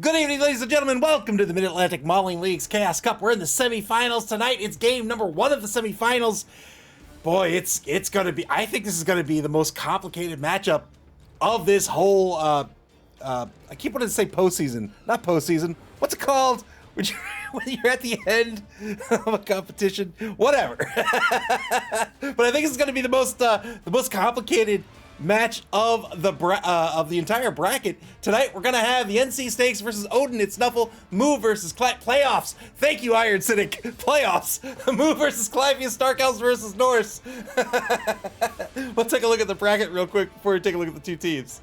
Good evening, ladies and gentlemen. Welcome to the Mid-Atlantic Mauling League's Chaos Cup. We're in the semifinals tonight. It's game number 1 of the semifinals. Boy, it's going to be, I think this is going to be the most complicated matchup of this whole, I keep wanting to say postseason. Not postseason. What's it called? When you're at the end of a competition? Whatever. But I think it's going to be the most complicated match of the entire bracket. Tonight we're gonna have the NC Snakes versus Odin. It's Nuffle. Move versus playoffs. Thank you, Iron Cynic. Playoffs. Move versus Clypheus. Dark Elves versus Norse. We'll take a look at the bracket real quick before we take a look at the two teams.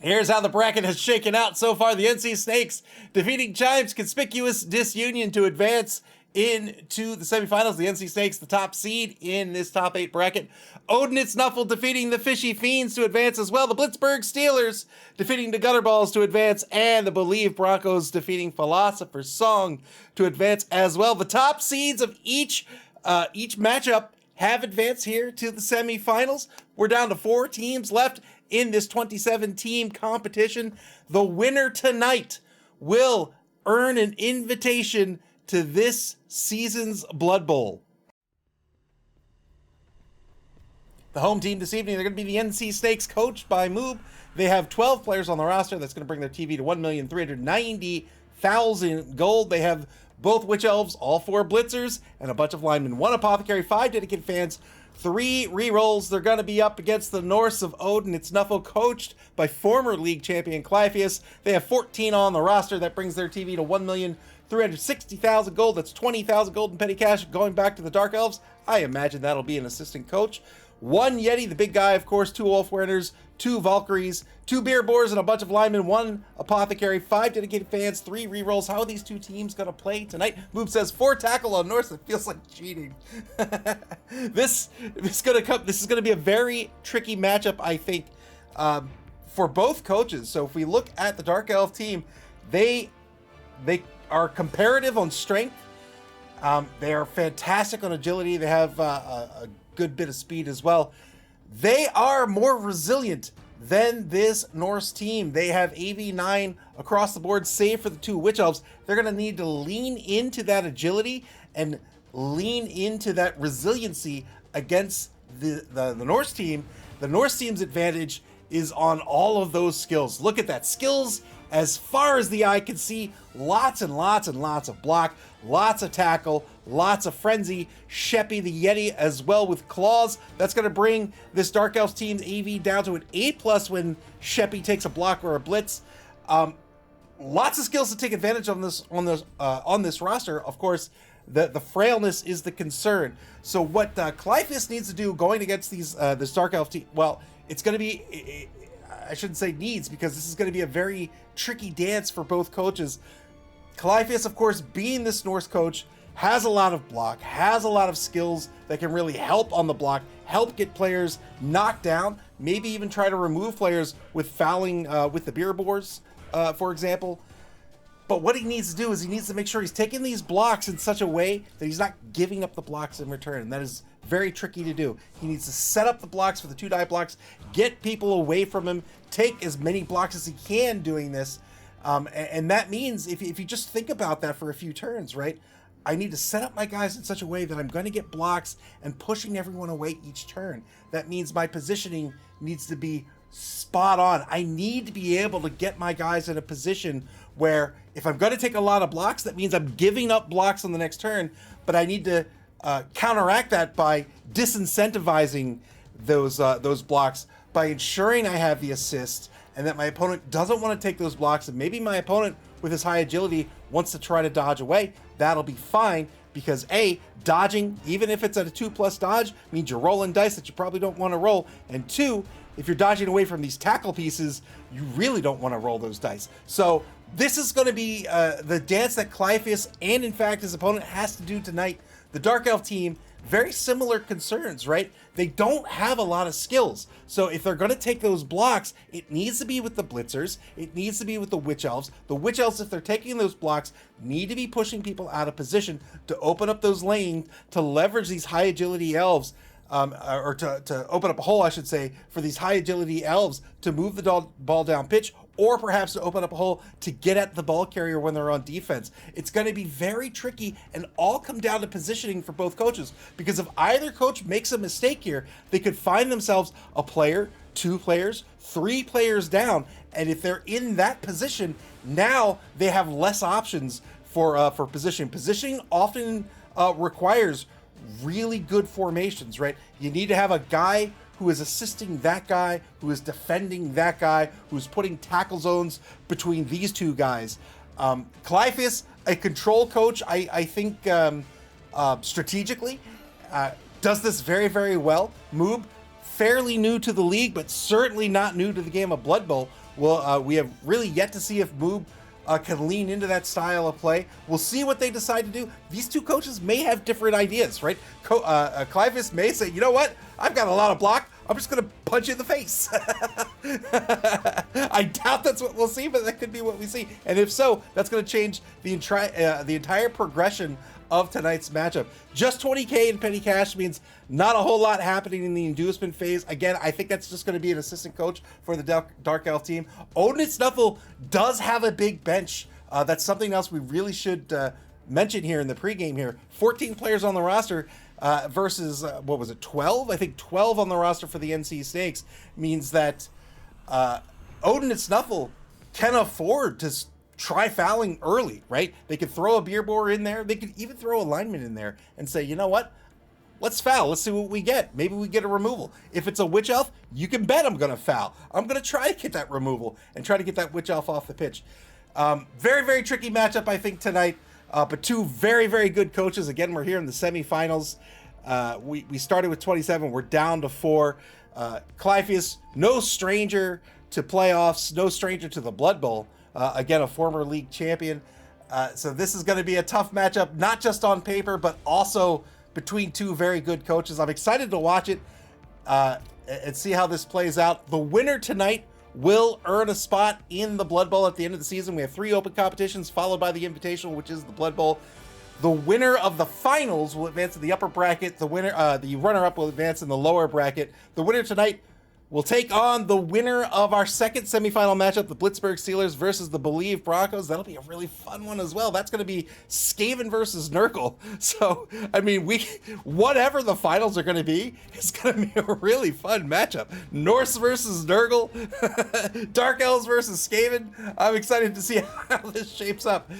Here's how the bracket has shaken out so far. The NC Snakes defeating Chime's Conspicuous Disunion to advance into the semifinals. The NC Snakes, the top seed in this top 8 bracket. Odin, it's Nuffle defeating the Fishy Fiends to advance as well. The Blitzburg Steelers defeating the Gutterballs to advance, and the Believe Broncos defeating Philosopher's Song to advance as well. The top seeds of each matchup have advanced here to the semifinals. We're down to 4 teams left in this 27-team competition. The winner tonight will earn an invitation to this season's Blood Bowl. The home team this evening, they're going to be the NC Snakes, coached by Moob. They have 12 players on the roster. That's going to bring their TV to 1,390,000 gold. They have both Witch Elves, all 4 Blitzers, and a bunch of linemen. 1 Apothecary, 5 dedicated fans, 3 rerolls. They're going to be up against the Norse of Odin. It's Nuffle, coached by former league champion Clypheus. They have 14 on the roster. That brings their TV to 1,360,000 gold. That's 20,000 gold in petty cash. Going back to the Dark Elves, I imagine that'll be an assistant coach. 1 Yeti, the big guy, of course, 2 Wolf Runners, 2 Valkyries, 2 Beer Boars, and a bunch of linemen, 1 Apothecary, 5 dedicated fans, 3 rerolls. How are these two teams going to play tonight? Moob says 4 tackle on Norse. It feels like cheating. This is going to be a very tricky matchup, I think, for both coaches. So if we look at the Dark Elf team, they are comparative on strength. They are fantastic on agility. They have a good bit of speed as well. They are more resilient than this Norse team. They have AV9 across the board, save for the 2 Witch Elves. They're going to need to lean into that agility and lean into that resiliency against the Norse team. The Norse team's advantage is on all of those skills. Look at that. Skills as far as the eye can see. Lots and lots and lots of block, lots of tackle, lots of frenzy. Sheppy the Yeti as well with claws. That's going to bring this Dark Elves team's AV down to an 8+ when Sheppy takes a block or a blitz. Lots of skills to take advantage on this roster. Of course, the frailness is the concern. So what Clypheus needs to do going against this Dark Elf team, well, it's going to be, I shouldn't say needs, because this is going to be a very tricky dance for both coaches. Clypheus, of course, being this Norse coach, has a lot of block, has a lot of skills that can really help on the block, help get players knocked down, maybe even try to remove players with fouling with the Beer Boars, for example. But what he needs to do is he needs to make sure he's taking these blocks in such a way that he's not giving up the blocks in return. And that is very tricky to do. He needs to set up the blocks for the 2-die blocks, get people away from him, take as many blocks as he can doing this. And that means, if you just think about that for a few turns, right? I need to set up my guys in such a way that I'm going to get blocks and pushing everyone away each turn. That means my positioning needs to be spot on. I need to be able to get my guys in a position where if I'm going to take a lot of blocks, that means I'm giving up blocks on the next turn, but I need to counteract that by disincentivizing those blocks, by ensuring I have the assist and that my opponent doesn't want to take those blocks, and maybe my opponent with his high agility wants to try to dodge away. That'll be fine, because A, dodging, even if it's at a 2+ dodge, means you're rolling dice that you probably don't want to roll, and 2, if you're dodging away from these tackle pieces, you really don't want to roll those dice. So this is going to be the dance that Clypheus and, in fact, his opponent has to do tonight. The Dark Elf team, very similar concerns, right? They don't have a lot of skills. So if they're going to take those blocks, it needs to be with the Blitzers. It needs to be with the Witch Elves. The Witch Elves, if they're taking those blocks, need to be pushing people out of position to open up those lanes to leverage these high agility elves or to open up a hole, I should say, for these high agility elves to move the ball down pitch, or perhaps to open up a hole to get at the ball carrier when they're on defense. It's going to be very tricky and all come down to positioning for both coaches, because if either coach makes a mistake here, they could find themselves a player, 2 players, 3 players down, and if they're in that position, now they have less options for positioning. Positioning often requires really good formations, right? You need to have a guy who is assisting that guy, who is defending that guy, who's putting tackle zones between these 2 guys. Clypheus, a control coach, I think strategically, does this very, very well. Moob, fairly new to the league, but certainly not new to the game of Blood Bowl. Well, we have really yet to see if Moob can lean into that style of play. We'll see what they decide to do. These 2 coaches may have different ideas, right? Clypheus may say, you know what? I've got a lot of block. I'm just going to punch you in the face. I doubt that's what we'll see, but that could be what we see. And if so, that's going to change the entire progression of tonight's matchup. Just 20K in petty cash means not a whole lot happening in the inducement phase. Again, I think that's just going to be an assistant coach for the Dark Elf team. Odin Nuffle does have a big bench. That's something else we really should mention here in the pregame here. 14 players on the roster versus, what was it, 12? I think 12 on the roster for the NC Snakes means that Odin Nuffle can afford to try fouling early, right? They could throw a beer bore in there. They could even throw a lineman in there and say, you know what? Let's foul. Let's see what we get. Maybe we get a removal. If it's a Witch Elf, you can bet I'm going to foul. I'm going to try to get that removal and try to get that Witch Elf off the pitch. Very, very tricky matchup, I think, tonight. But 2 very, very good coaches. Again, we're here in the semifinals. We started with 27. We're down to 4. Clypheus, no stranger to playoffs, no stranger to the Blood Bowl. Again, a former league champion. So this is going to be a tough matchup, not just on paper, but also between 2 very good coaches. I'm excited to watch it and see how this plays out. The winner tonight will earn a spot in the Blood Bowl at the end of the season. We have 3 open competitions, followed by the Invitational, which is the Blood Bowl. The winner of the finals will advance to the upper bracket. The runner-up will advance in the lower bracket. The winner tonight will take on the winner of our second semifinal matchup, the Blitzburg Steelers versus the Believe Broncos. That'll be a really fun one as well. That's going to be Skaven versus Nurgle. So, I mean, whatever the finals are going to be, it's going to be a really fun matchup. Norse versus Nurgle, Dark Elves versus Skaven. I'm excited to see how this shapes up.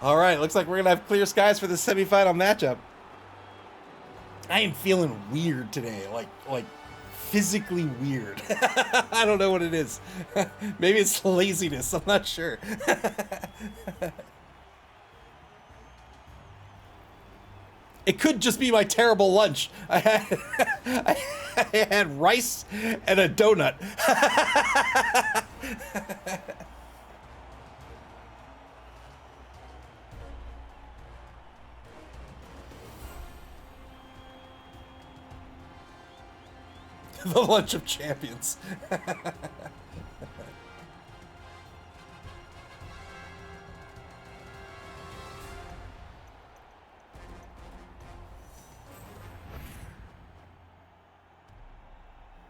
All right, looks like we're going to have clear skies for the semifinal matchup. I am feeling weird today, like physically weird. I don't know what it is. Maybe it's laziness. I'm not sure. It could just be my terrible lunch. I had rice and a donut. The lunch of champions.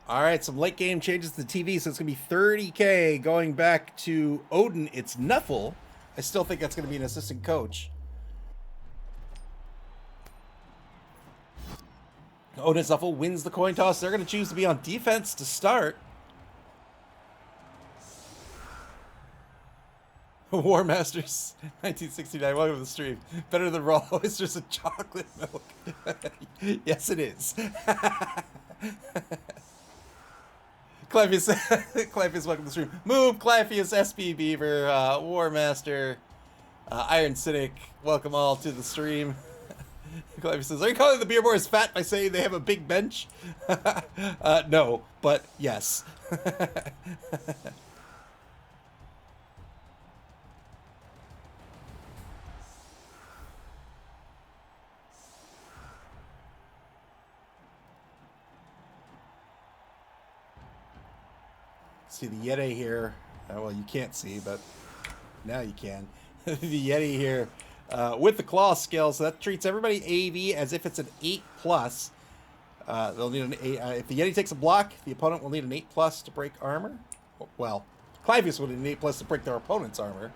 All right, some late game changes to the TV, so it's going to be 30K going back to Odin. It's Nuffle. I still think that's going to be an assistant coach. Odin Nuffle wins the coin toss. They're going to choose to be on defense to start. War Masters 1969. Welcome to the stream. Better than raw oysters and chocolate milk. Yes, it is. Clypheus, welcome to the stream. Move, Clypheus, SP Beaver, War Master, Iron Cynic. Welcome all to the stream. Clypheus says, are you calling the beer boys fat by saying they have a big bench? No, but yes. See the Yeti here. Well, you can't see, but now you can. The Yeti here with the claw skill, so that treats everybody AV as if it's an 8+. They'll need an 8. If the Yeti takes a block, the opponent will need an 8+ to break armor. Well, Clivius will need an 8+ to break their opponent's armor.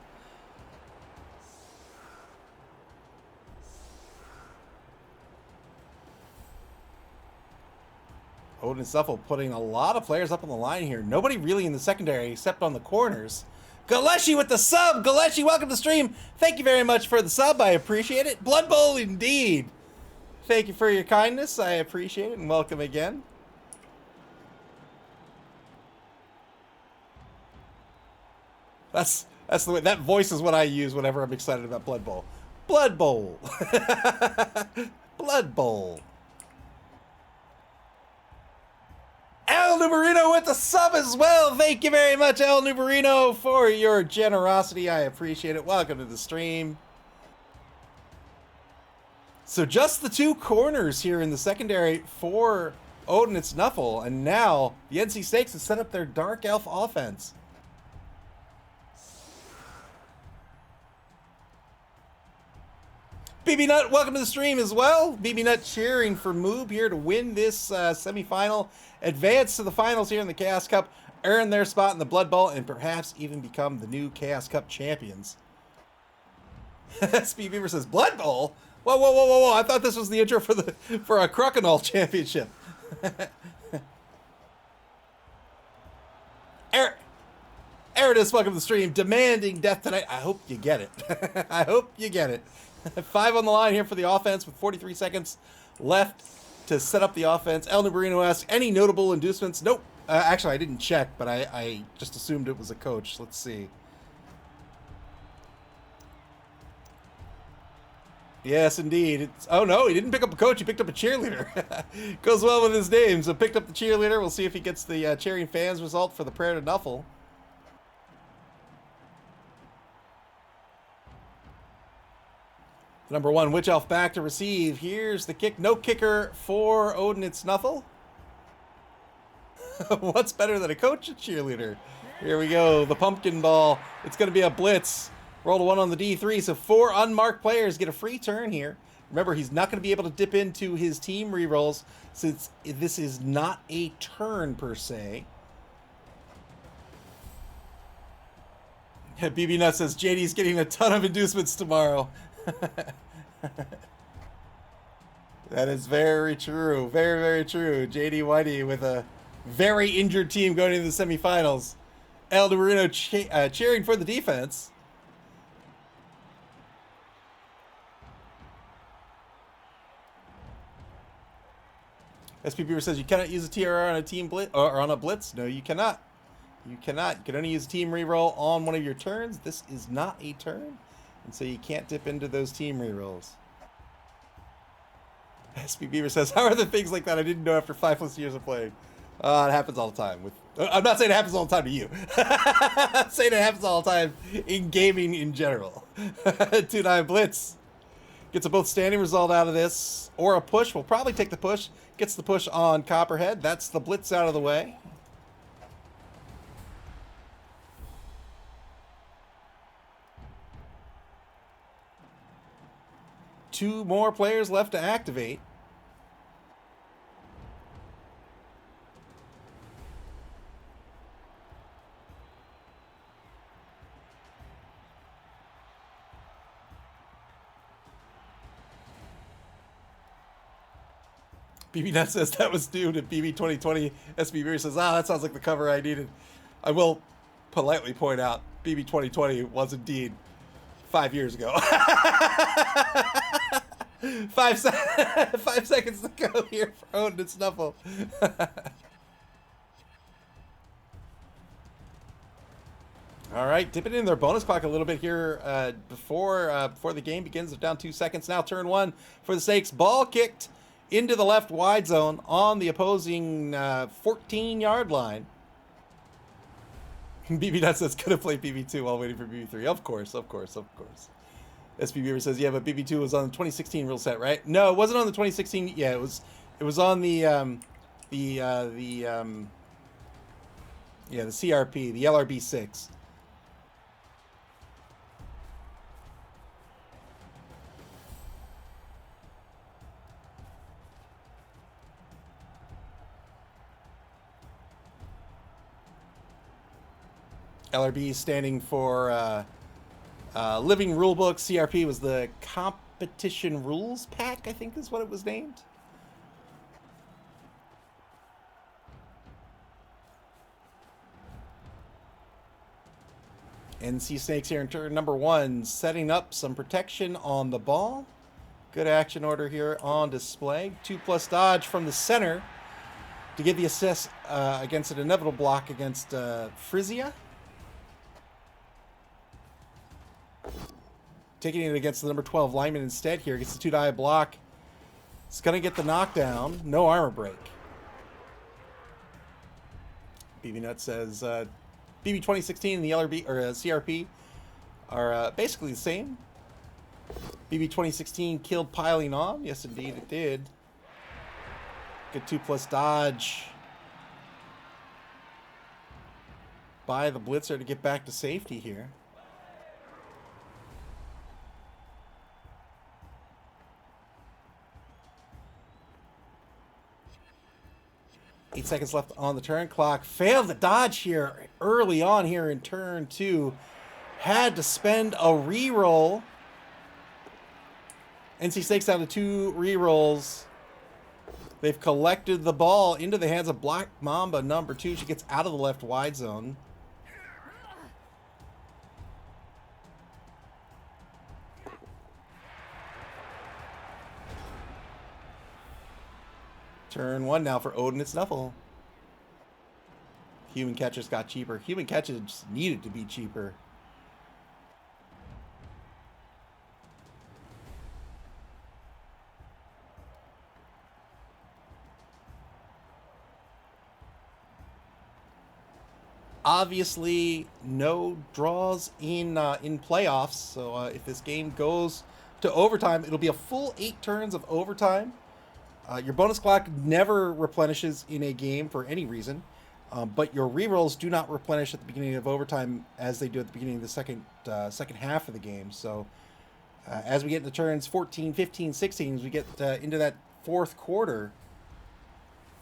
Odin and Nuffle putting a lot of players up on the line here. Nobody really in the secondary except on the corners. Galeshi with the sub. Galeshi, welcome to the stream. Thank you very much for the sub. I appreciate it. Blood Bowl indeed. Thank you for your kindness. I appreciate it, and welcome again. That's the way. That voice is what I use whenever I'm excited about Blood Bowl. Blood Bowl. Blood Bowl. El Numerino with the sub as well. Thank you very much, El Numerino, for your generosity. I appreciate it. Welcome to the stream. So just the two corners here in the secondary for Odin and Nuffle, and now the NC Snakes have set up their Dark Elf offense. BB Nut, welcome to the stream as well. BB Nut cheering for Moob here to win this semifinal, advance to the finals here in the Chaos Cup, earn their spot in the Blood Bowl, and perhaps even become the new Chaos Cup champions. SP Beaver says, Blood Bowl? Whoa, whoa, whoa, whoa, whoa. I thought this was the intro for a Crokinole championship. Eridus, welcome to the stream. Demanding death tonight. I hope you get it. I hope you get it. 5 on the line here for the offense with 43 seconds left to set up the offense. El Numerino asks, any notable inducements? Nope. Actually, I didn't check, but I just assumed it was a coach. Let's see. Yes, indeed. Oh, no, he didn't pick up a coach. He picked up a cheerleader. Goes well with his name. So picked up the cheerleader. We'll see if he gets the cheering fans result for the prayer to Nuffle. Number 1, Witch Elf back to receive. Here's the kick. No kicker for Odin and Nuffle. What's better than a coach and cheerleader? Here we go. The pumpkin ball. It's going to be a blitz. Roll a 1 on the D3. So 4 unmarked players get a free turn here. Remember, he's not going to be able to dip into his team rerolls since this is not a turn per se. BB Nut says JD's getting a ton of inducements tomorrow. That is very true. Very, very true. JD Whitey with a very injured team going into the semifinals. El Numerino cheering for the defense. SP Beaver says you cannot use a TRR on a team blitz or on a blitz. No, you cannot. You cannot. You can only use a team reroll on one of your turns. This is not a turn. And so you can't dip into those team rerolls. SP Beaver says, how are the things like that I didn't know after 5+ years of playing? It happens all the time. I'm not saying it happens all the time to you. I'm saying it happens all the time in gaming in general. 2-9 blitz. Gets a both standing result out of this, or a push. We'll probably take the push. Gets the push on Copperhead. That's the blitz out of the way. Two more players left to activate. BB Nut says that was due to BB 2020. SB says, that sounds like the cover I needed. I will politely point out, BB 2020 was indeed 5 years ago. 5 seconds to go here for Odin and Nuffle. All right, dipping in their bonus clock a little bit here before the game begins. They're down 2 seconds now. Turn 1 for the Snakes. Ball kicked into the left wide zone on the opposing 14-yard line. BB Nut says, could have played BB2 while waiting for BB3. Of course, of course, of course. SB Beaver says, yeah, but BB2 was on the 2016 rule set, right? No, it wasn't on the 2016. Yeah, it was on the CRP, the LRB6. LRB standing for Living Rulebook. CRP was the Competition Rules Pack, I think is what it was named. NC Snakes here in turn number 1, setting up some protection on the ball. Good action order here on display. 2+ dodge from the center to get the assist against an inevitable block against Frizia. Taking it against the number 12 lineman instead here. Gets the 2-die block. It's going to get the knockdown. No armor break. BB Nut says BB 2016 and the LRB or CRP are basically the same. BB 2016 killed piling on. Yes, indeed, it did. Good 2+ dodge by the blitzer to get back to safety here. Eight seconds left on the turn clock. Failed the dodge here early on here in turn 2. Had to spend a reroll. NC Snakes down to 2 rerolls. They've collected the ball into the hands of Black Mamba number 2. She gets out of the left wide zone. Turn 1 now for Odin. It's Nuffle. Human catchers got cheaper. Human catchers needed to be cheaper. Obviously, no draws in playoffs. So if this game goes to overtime, it'll be a full 8 turns of overtime. Your bonus clock never replenishes in a game for any reason, but your rerolls do not replenish at the beginning of overtime as they do at the beginning of the second half of the game. So as we get into turns 14, 15, 16, as we get into that fourth quarter,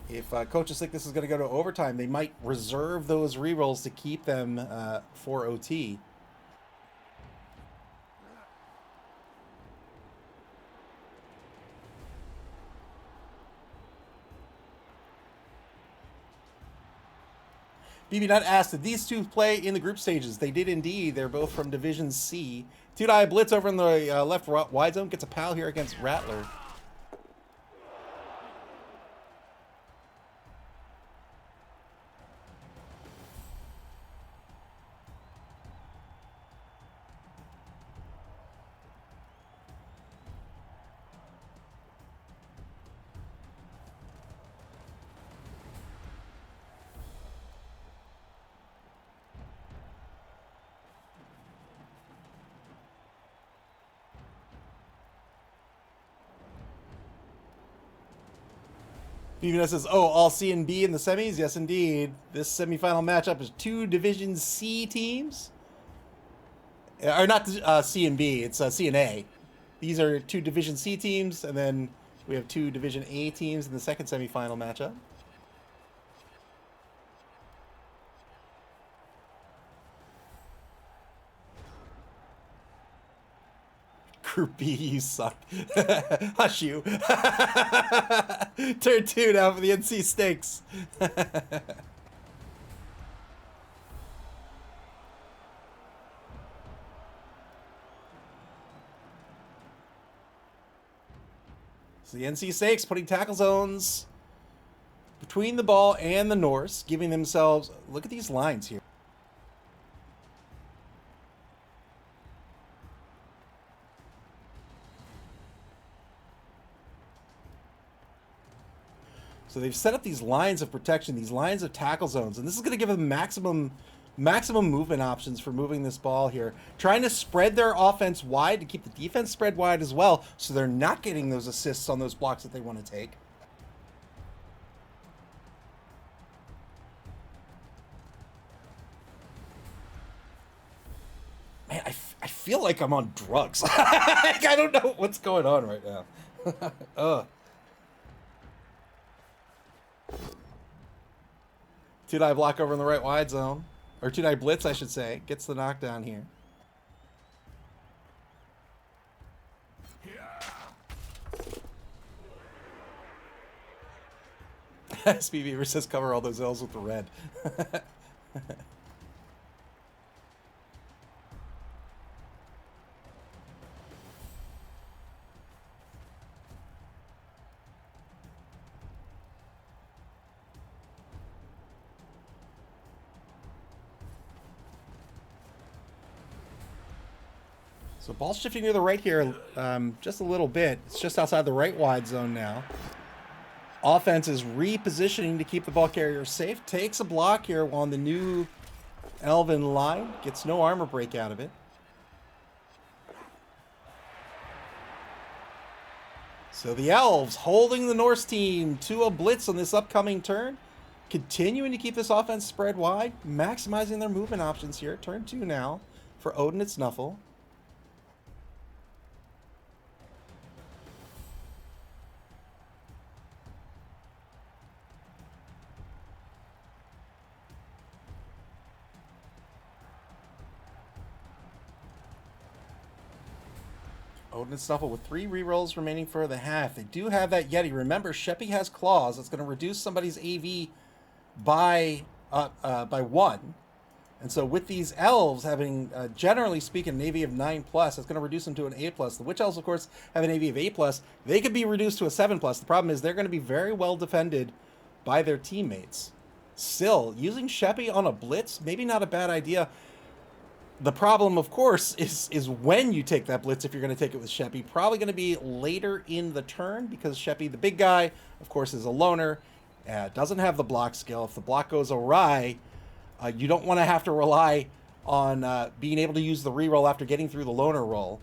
if coaches think this is going to go to overtime, they might reserve those rerolls to keep them for OT. BB Nut asked, did these two play in the group stages? They did indeed. They're both from Division C. 2-die blitz over in the left wide zone. Gets a pal here against Rattler. BB says, oh, all C and B in the semis? Yes, indeed. This semifinal matchup is 2 Division C teams. Or not C and B, it's C and A. These are 2 Division C teams, and then we have 2 Division A teams in the second semifinal matchup. Group B, you suck. Hush you. Turn 2 now for the NC Snakes. So the NC Snakes putting tackle zones between the ball and the Norse, giving themselves, look at these lines here. So they've set up these lines of protection, these lines of tackle zones, and this is going to give them maximum movement options for moving this ball here. Trying to spread their offense wide to keep the defense spread wide as well, so they're not getting those assists on those blocks that they want to take. Man, I feel like I'm on drugs. I don't know what's going on right now. Ugh. 2-die block over in the right wide zone. Or 2-9 blitz, I should say. Gets the knockdown here. SB Beaver says cover all those L's with the red. So ball shifting to the right here just a little bit. It's just outside the right wide zone now. Offense is repositioning to keep the ball carrier safe. Takes a block here on the new Elven line. Gets no armor break out of it. So the Elves holding the Norse team to a blitz on this upcoming turn. Continuing to keep this offense spread wide. Maximizing their movement options here. Turn 2 now for Odin. It's Nuffle. Odin and Nuffle with 3 rerolls remaining for the half. They do have that Yeti. Remember, Sheppy has claws. That's going to reduce somebody's AV by 1. And so with these elves having, generally speaking, an AV of 9+, that's going to reduce them to an A+. The Witch Elves, of course, have an AV of A+. They could be reduced to a 7+. The problem is they're going to be very well defended by their teammates. Still, using Sheppy on a blitz, maybe not a bad idea. The problem, of course, is when you take that blitz, if you're going to take it with Sheppy. Probably going to be later in the turn, because Sheppy, the big guy, of course, is a loner. Doesn't have the block skill. If the block goes awry, you don't want to have to rely on being able to use the reroll after getting through the loner roll.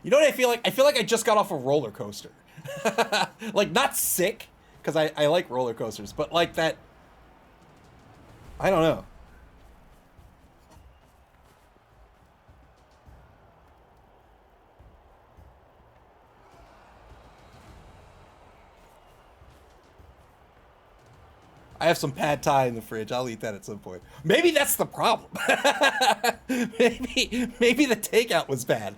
You know what I feel like? I feel like I just got off a roller coaster. Like, not sick, because I like roller coasters, but like that, I don't know. I have some pad thai in the fridge. I'll eat that at some point. Maybe that's the problem. maybe the takeout was bad.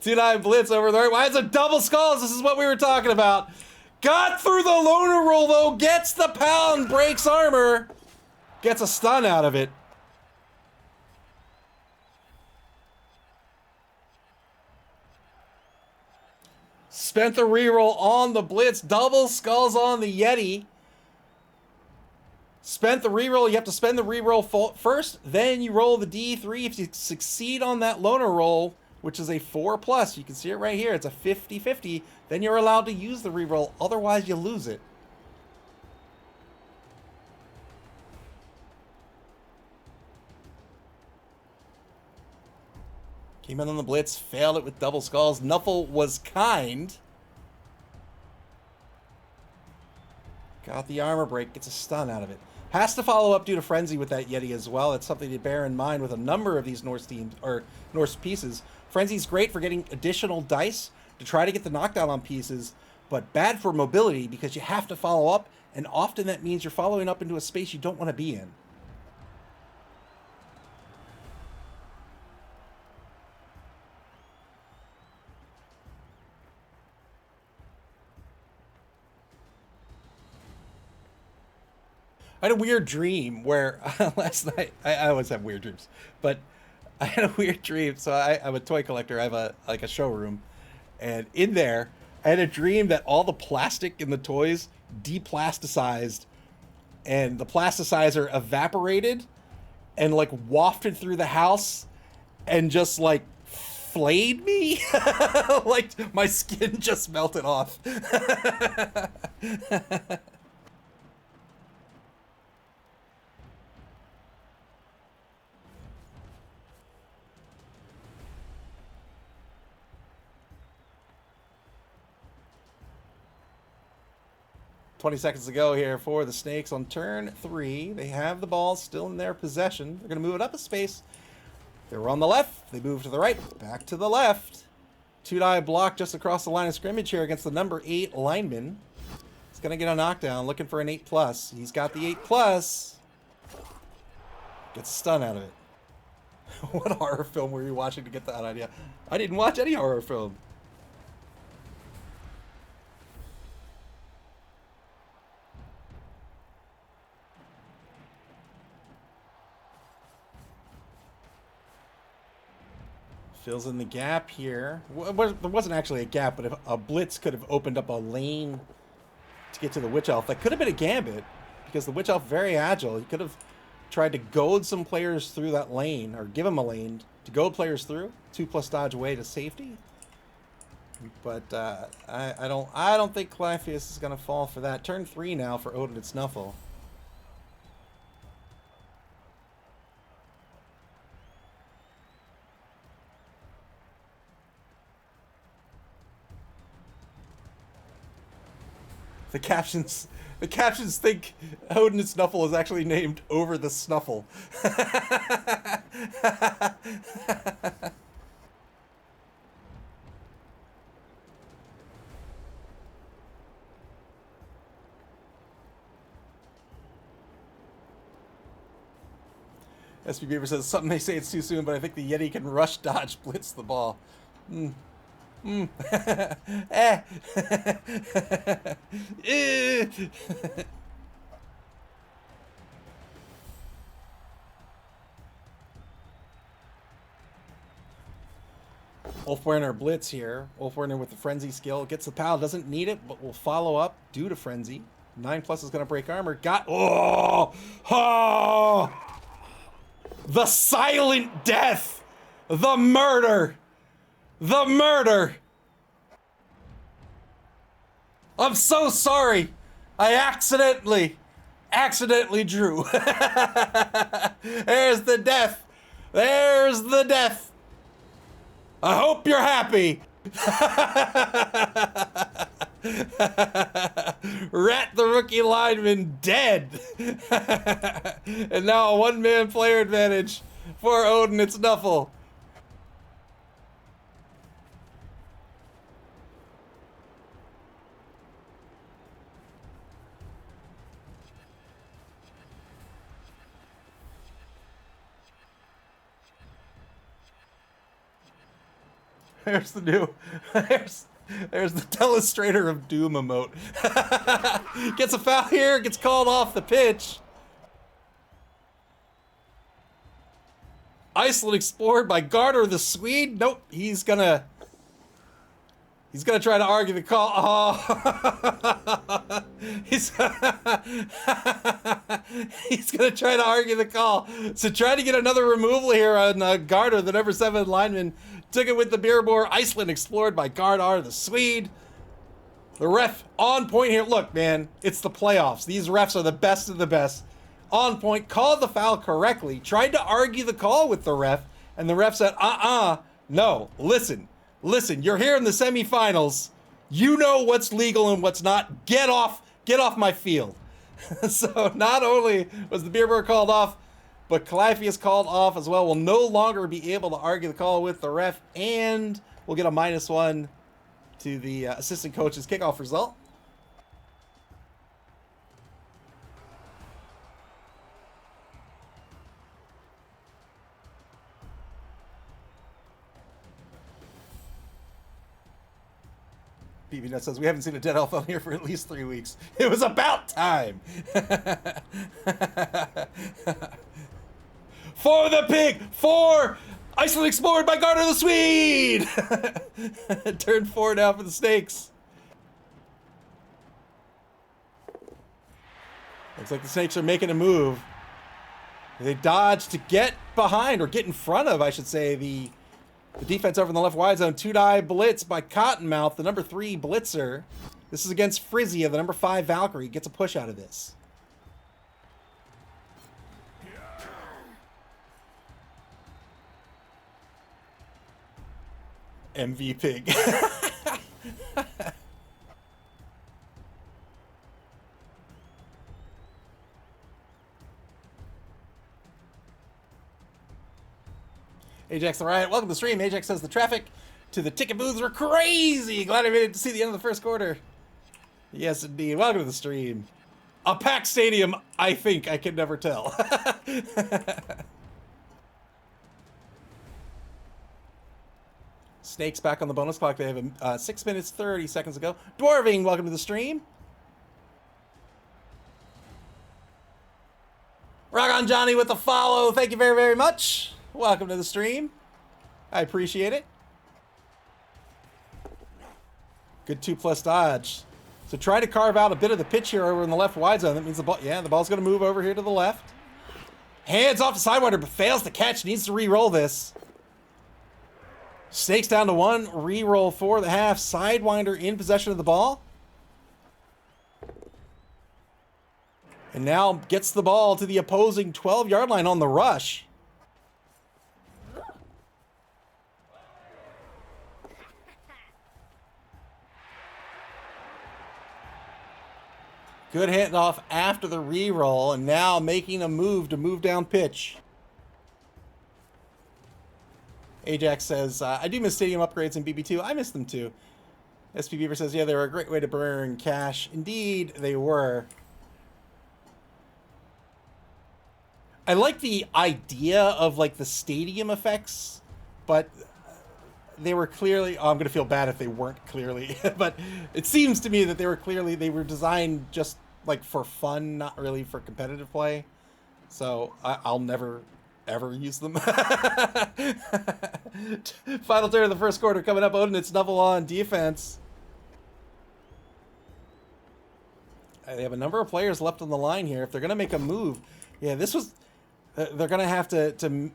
2-9 blitz over there. Why is it double skulls? This is what we were talking about. Got through the loner roll though. Gets the pound. Breaks armor. Gets a stun out of it. Spent the reroll on the blitz. Double skulls on the Yeti. Spent the reroll. You have to spend the reroll first. Then you roll the D3. If you succeed on that loner roll, which is a 4+, you can see it right here. It's a 50-50. Then you're allowed to use the reroll. Otherwise, you lose it. Came in on the blitz, failed it with double skulls. Nuffle was kind. Got the armor break, gets a stun out of it. Has to follow up due to Frenzy with that Yeti as well. That's something to bear in mind with a number of these Norse teams, or Norse pieces. Frenzy's great for getting additional dice to try to get the knockdown on pieces, but bad for mobility because you have to follow up, and often that means you're following up into a space you don't want to be in. I had a weird dream where last night, I always have weird dreams, but I had a weird dream. So I'm a toy collector. I have a showroom, and in there, I had a dream that all the plastic in the toys deplasticized, and the plasticizer evaporated and like wafted through the house and just like flayed me. Like my skin just melted off. 20 seconds to go here for the Snakes on turn 3. They have the ball still in their possession. They're going to move it up a space. They were on the left. They move to the right. Back to the left. 2-die block just across the line of scrimmage here against the number 8 lineman. He's going to get a knockdown, looking for an 8+. He's got the 8+. Gets a stun out of it. What horror film were you watching to get that idea? I didn't watch any horror film. Fills in the gap here. There wasn't actually a gap, but if a blitz could have opened up a lane to get to the Witch Elf. That could have been a gambit, because the Witch Elf very agile. He could have tried to goad some players through that lane, or give him a lane to goad players through. 2+ dodge away to safety. But I don't think Clypheus is gonna fall for that. Turn 3 now for Odin and Nuffle. The captions think Odin and Snuffle is actually named Over the Snuffle. SB Beaver says, something may say it's too soon, but I think the Yeti can rush, dodge, blitz the ball. Eh. Wolfwerner blitz here. Wolfwerner with the frenzy skill. Gets the pal, doesn't need it, but will follow up due to frenzy. 9+ is going to break armor. Oh! The silent death! The murder! The murder! I'm so sorry. I accidentally drew. There's the death. There's the death. I hope you're happy. Rat the rookie lineman dead. And now a one-man player advantage for Odin. It's Nuffle. There's the new, there's the Telestrator of Doom emote. Gets a foul here, gets called off the pitch. Iceland explored by Garter the Swede. Nope, he's gonna try to argue the call. Oh. he's gonna try to argue the call. So try to get another removal here on Garter, the number 7 lineman. Took it with the beer bore. Iceland explored by Gardar the Swede. The ref on point here. Look, man, it's the playoffs. These refs are the best of the best. On point, called the foul correctly. Tried to argue the call with the ref, and the ref said, no, listen, you're here in the semifinals. You know what's legal and what's not. Get off my field. So not only was the beer bore called off, but Clypheus called off as well. Will no longer be able to argue the call with the ref, and we'll get a -1 to the assistant coach's kickoff result. BB Nut says, we haven't seen a dead elf on here for at least 3 weeks. It was about time. For the pig! For Iceland explored by Garter the Swede! Turn 4 now for the Snakes. Looks like the Snakes are making a move. They dodge to get behind, or get in front of, I should say, the defense over in the left wide zone. 2-die blitz by Cottonmouth, the number 3 blitzer. This is against Frizzia, the number 5 Valkyrie. Gets a push out of this. MV Pig. Ajax the Riot, welcome to the stream. Ajax says the traffic to the ticket booths were crazy. Glad I made it to see the end of the first quarter. Yes, indeed. Welcome to the stream. A packed stadium, I think. I can never tell. Snakes back on the bonus clock. They have 6 minutes, 30 seconds ago. Dwarving, welcome to the stream. Rock on Johnny with the follow. Thank you very, very much. Welcome to the stream. I appreciate it. Good 2+ dodge. So try to carve out a bit of the pitch here over in the left wide zone. That means the ball, the ball's going to move over here to the left. Hands off to Sidewinder, but fails to catch. Needs to re-roll this. Snakes down to 1. Re-roll for the half. Sidewinder in possession of the ball. And now gets the ball to the opposing 12-yard line on the rush. Good handoff after the re-roll, and now making a move to move down pitch. Ajax says, I do miss stadium upgrades in BB2. I miss them too. SP Beaver says, yeah, they were a great way to burn cash. Indeed, they were. I like the idea of like the stadium effects, but they were clearly, I'm going to feel bad if they weren't clearly, but it seems to me that they were designed just like for fun, not really for competitive play. So I'll never, ever use them. Final turn of the first quarter coming up. Odin, it's Nuffle on defense. They have a number of players left on the line here. If they're going to make a move, yeah, this was, they're going to have to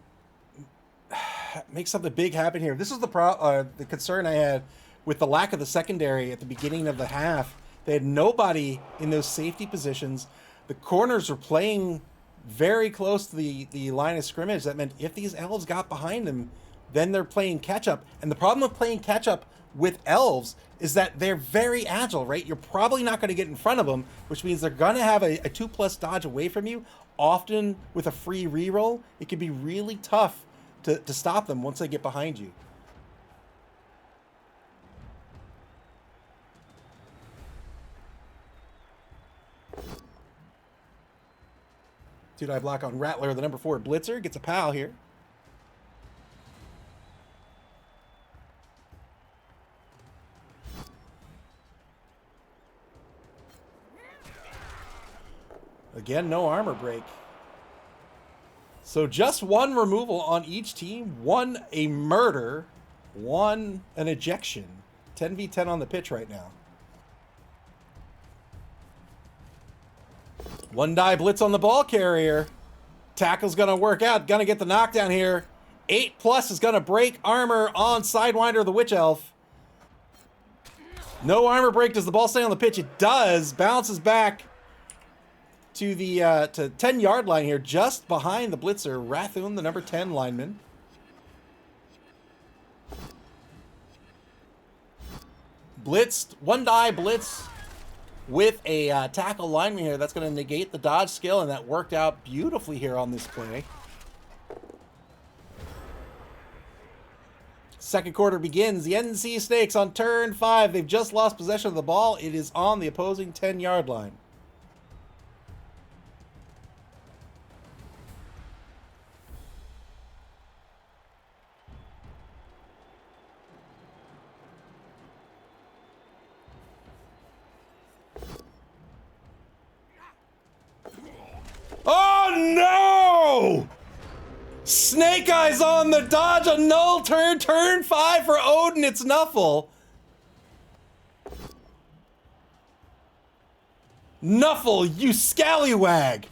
make something big happen here. This was the concern I had with the lack of the secondary at the beginning of the half. They had nobody in those safety positions. The corners were playing very close to the line of scrimmage. That meant if these elves got behind them, then they're playing catch up. And the problem with playing catch up with elves is that they're very agile, right? You're probably not going to get in front of them, which means they're going to have a 2+ dodge away from you. Often with a free reroll, it can be really tough to stop them once they get behind you. Two-die block on Rattler, the number 4 blitzer. Gets a pal here. Again, no armor break. So just 1 removal on each team. 1 a murder. 1 an ejection. 10v10 on the pitch right now. 1 die blitz on the ball carrier. Tackle's going to work out. Going to get the knockdown here. 8+ is going to break armor on Sidewinder, the Witch Elf. No armor break. Does the ball stay on the pitch? It does. Bounces back to the 10-yard line here, just behind the blitzer, Rathun, the number 10 lineman. Blitzed, 1 die blitz with a tackle lineman here. That's going to negate the dodge skill, and that worked out beautifully here on this play. Second quarter begins. The NC Snakes on turn 5. They've just lost possession of the ball. It is on the opposing 10-yard line. Oh no! Snake Eyes on the dodge, a null turn, turn 5 for Odin, it's Nuffle. Nuffle, you scallywag.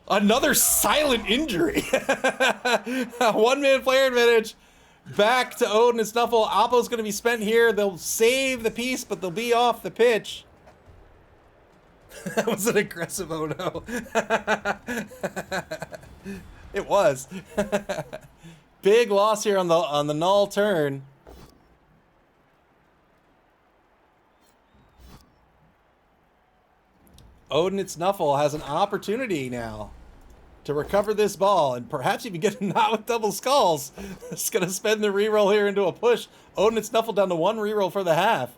Another silent injury. 1-minute player advantage. Back to Odin, it's Nuffle. Oppo's gonna be spent here. They'll save the piece, but they'll be off the pitch. That was an aggressive oh no. It was. Big loss here on the null turn. Odin, it's Nuffle, has an opportunity now to recover this ball and perhaps even get a knot with double skulls. It's going to spend the reroll here into a push. Odin and Snuffle down to 1 reroll for the half.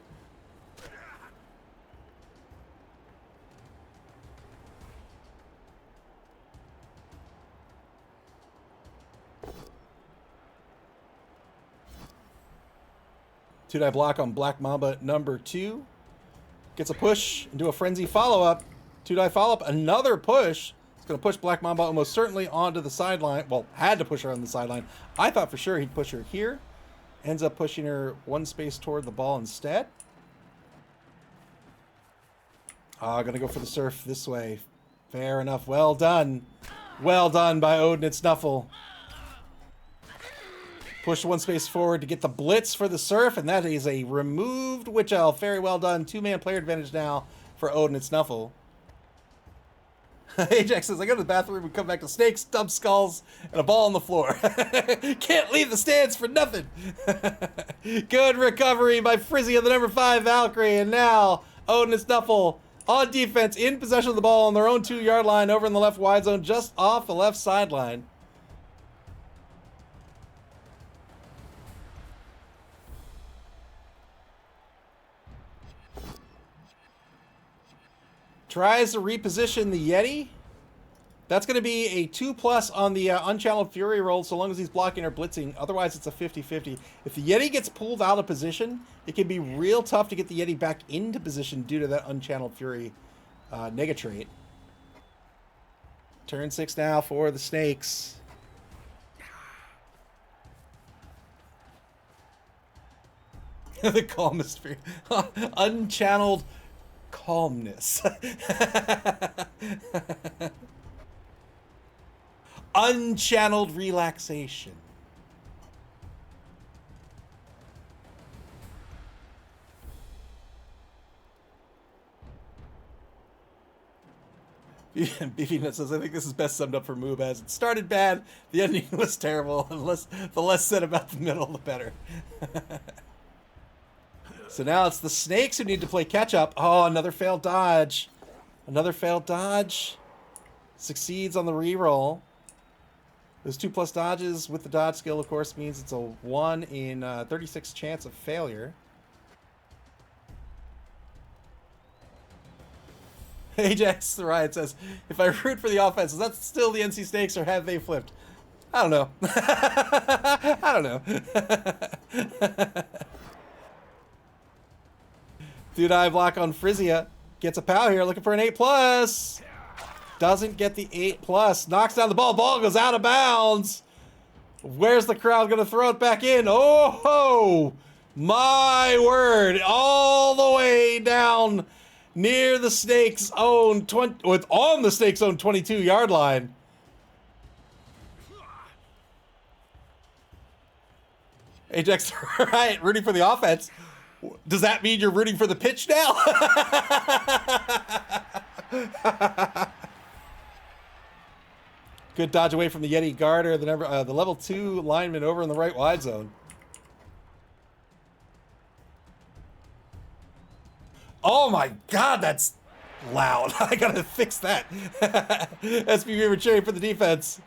Two-die block on Black Mamba number 2. Gets a push into a frenzy follow-up. Two-die follow-up, another push. It's going to push Black Mamba almost certainly onto the sideline. Well, had to push her on the sideline. I thought for sure he'd push her here. Ends up pushing her 1 space toward the ball instead. Going to go for the surf this way. Fair enough. Well done. Well done by Odin and Snuffle. Push 1 space forward to get the blitz for the surf, and that is a removed Witch Elf. Very well done. 2-man player advantage now for Odin and Snuffle. Ajax says, I go to the bathroom and come back to snakes, dumb skulls, and a ball on the floor. Can't leave the stands for nothing. Good recovery by Frizzy of the number 5 Valkyrie, and now Odin and Snuffle on defense, in possession of the ball on their own 2-yard line, over in the left wide zone, just off the left sideline. Tries to reposition the Yeti. That's going to be a 2+ on the unchanneled Fury roll so long as he's blocking or blitzing. Otherwise, it's a 50-50. If the Yeti gets pulled out of position, it can be real tough to get the Yeti back into position due to that unchanneled Fury negatrait. Turn 6 now for the Snakes. The calmest Fury. Unchanneled calmness. Unchanneled relaxation. Beefy says, I think this is best summed up for Moob as it started bad, the ending was terrible, and the less said about the middle, the better. So now it's the Snakes who need to play catch up. Oh, another failed dodge. Another failed dodge. Succeeds on the reroll. Those 2+ dodges with the dodge skill, of course, means it's a 1 in 36 chance of failure. Ajax the Riot says, if I root for the offense, is that still the NC Snakes or have they flipped? I don't know. I don't know. Two-die block on Frizzia. Gets a pow here, looking for an 8+. Doesn't get the 8+. Knocks down the ball. Ball goes out of bounds. Where's the crowd going to throw it back in? Oh, ho! My word. All the way down near the Snakes' own on the Snakes' own 22-yard line. Ajax, right, rooting for the offense. Does that mean you're rooting for the pitch now? Good dodge away from the Yeti Garter, the level 2 lineman over in the right wide zone. Oh my God, that's loud. I gotta fix that. SPV were cheering for the defense.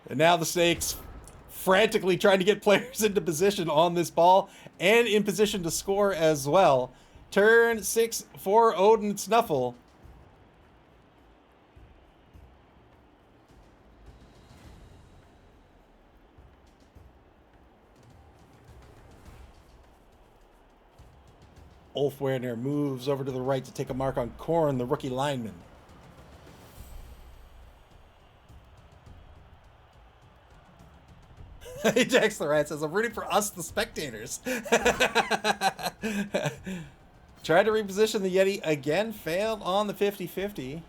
And now the Snakes frantically trying to get players into position on this ball and in position to score as well. Turn 6 for Odin Snuffle. Ulf Werner moves over to the right to take a mark on Korn, the rookie lineman. Ajax the Rat says, I'm rooting for us, the spectators. Tried to reposition the Yeti again, failed on the 50-50.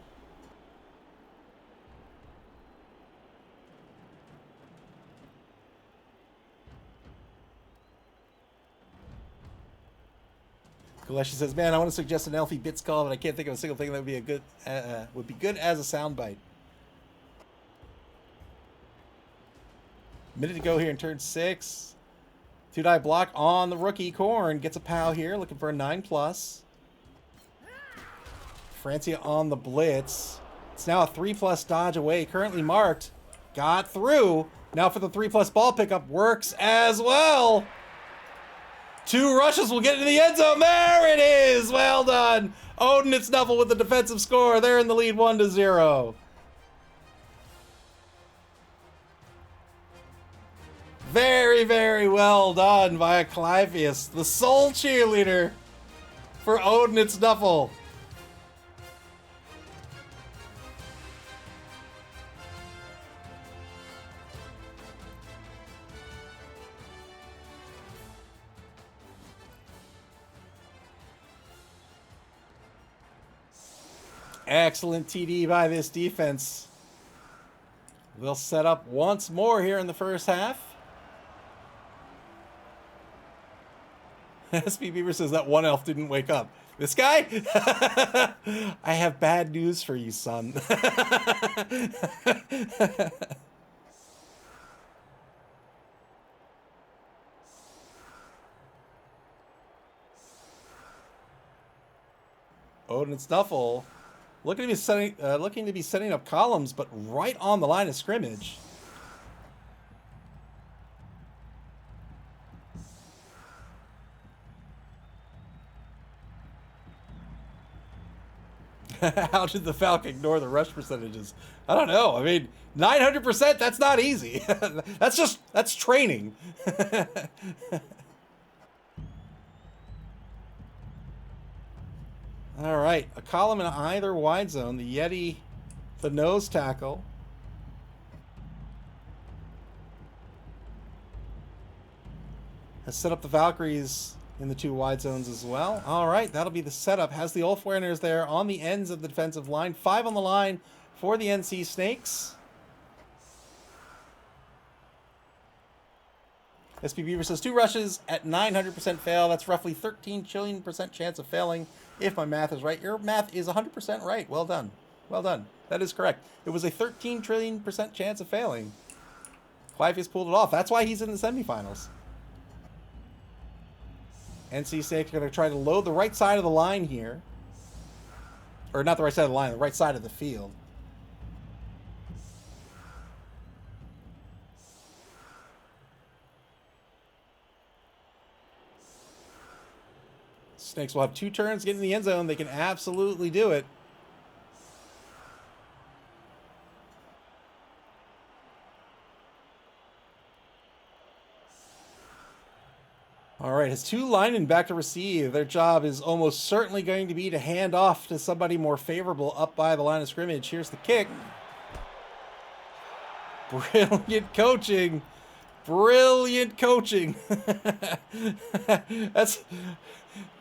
Galeshi says, man, I want to suggest an Elfie Bits call, but I can't think of a single thing that would be a good would be good as a soundbite. Minute to go here in turn 6. Two-die block on the rookie. Korn gets a pow here, looking for a 9+. Francia on the blitz. It's now a 3+ dodge away, currently marked. Got through. Now for the 3+ ball pickup, works as well. 2 rushes will get into the end zone. There it is. Well done. Odin, it's Nuffle with the defensive score. They're in the lead 1-0. Very, very well done by Clypheus, the sole cheerleader for Odin, it's Nuffle. Excellent TD by this defense. They'll set up once more here in the first half. SP Beaver says that one elf didn't wake up. This guy? I have bad news for you, son. Odin and Nuffle looking to be setting up columns, but right on the line of scrimmage. How did the Falcon ignore the rush percentages? I don't know. I mean, 900%, that's not easy. That's training. All right, a column in either wide zone. The Yeti, the nose tackle. Has set up the Valkyries in the 2 wide zones as well. All right, that'll be the setup. Has the Ulfwereners there on the ends of the defensive line. 5 on the line for the NC Snakes. SP Beaver says 2 rushes at 900% fail. That's roughly 13 trillion% chance of failing. If my math is right. Your math is 100% right. Well done. Well done. That is correct. It was a 13 trillion% chance of failing. Clypheus pulled it off. That's why he's in the semifinals. NC State are going to try to load the right side of the line here. Or not the right side of the line, the right side of the field. Snakes will have 2 turns getting in the end zone. They can absolutely do it. All right, his 2 linemen back to receive. Their job is almost certainly going to be to hand off to somebody more favorable up by the line of scrimmage. Here's the kick. Brilliant coaching. Brilliant coaching. That's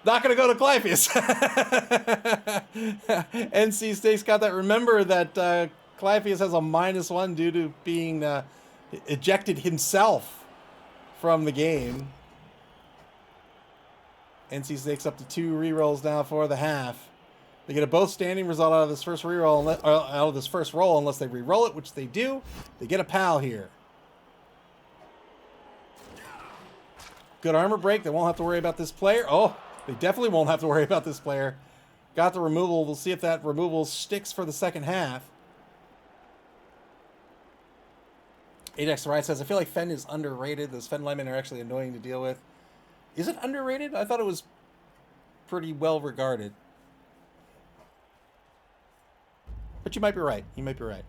not going to go to Clypheus. NC State's got that. Remember that Clypheus has a -1 due to being ejected himself from the game. NC State's up to 2 rerolls now for the half. They get a both standing result out of this first reroll, out of this first roll, unless they re-roll it, which they do. They get a pal here. Good armor break. They won't have to worry about this player. Oh, they definitely won't have to worry about this player. Got the removal. We'll see if that removal sticks for the second half. Ajax Riot says, I feel like Fen is underrated. Those Fen linemen are actually annoying to deal with. Is it underrated? I thought it was pretty well regarded. But you might be right. You might be right.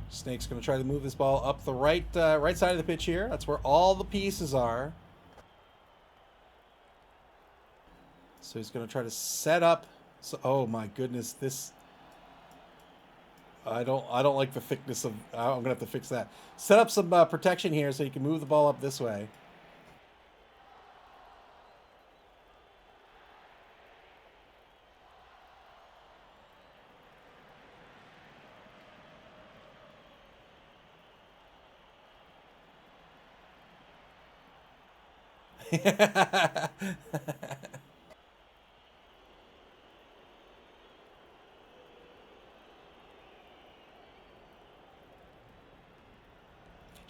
Snake's going to try to move this ball up the right side of the pitch here. That's where all the pieces are. So he's going to try to set up. So, oh my goodness, this. I don't like the thickness of. I'm gonna have to fix that. Set up some protection here so you can move the ball up this way.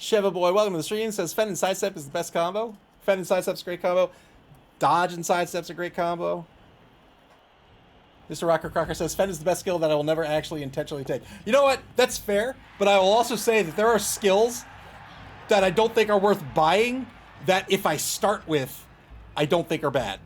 Sheva Boy, welcome to the stream. Says Fen and Sidestep is the best combo. Fen and Sidestep's a great combo. Dodge and sidestep's a great combo. Mr. Rocker Crocker says, Fend is the best skill that I will never actually intentionally take. You know what? That's fair, but I will also say that there are skills that I don't think are worth buying that if I start with, I don't think are bad.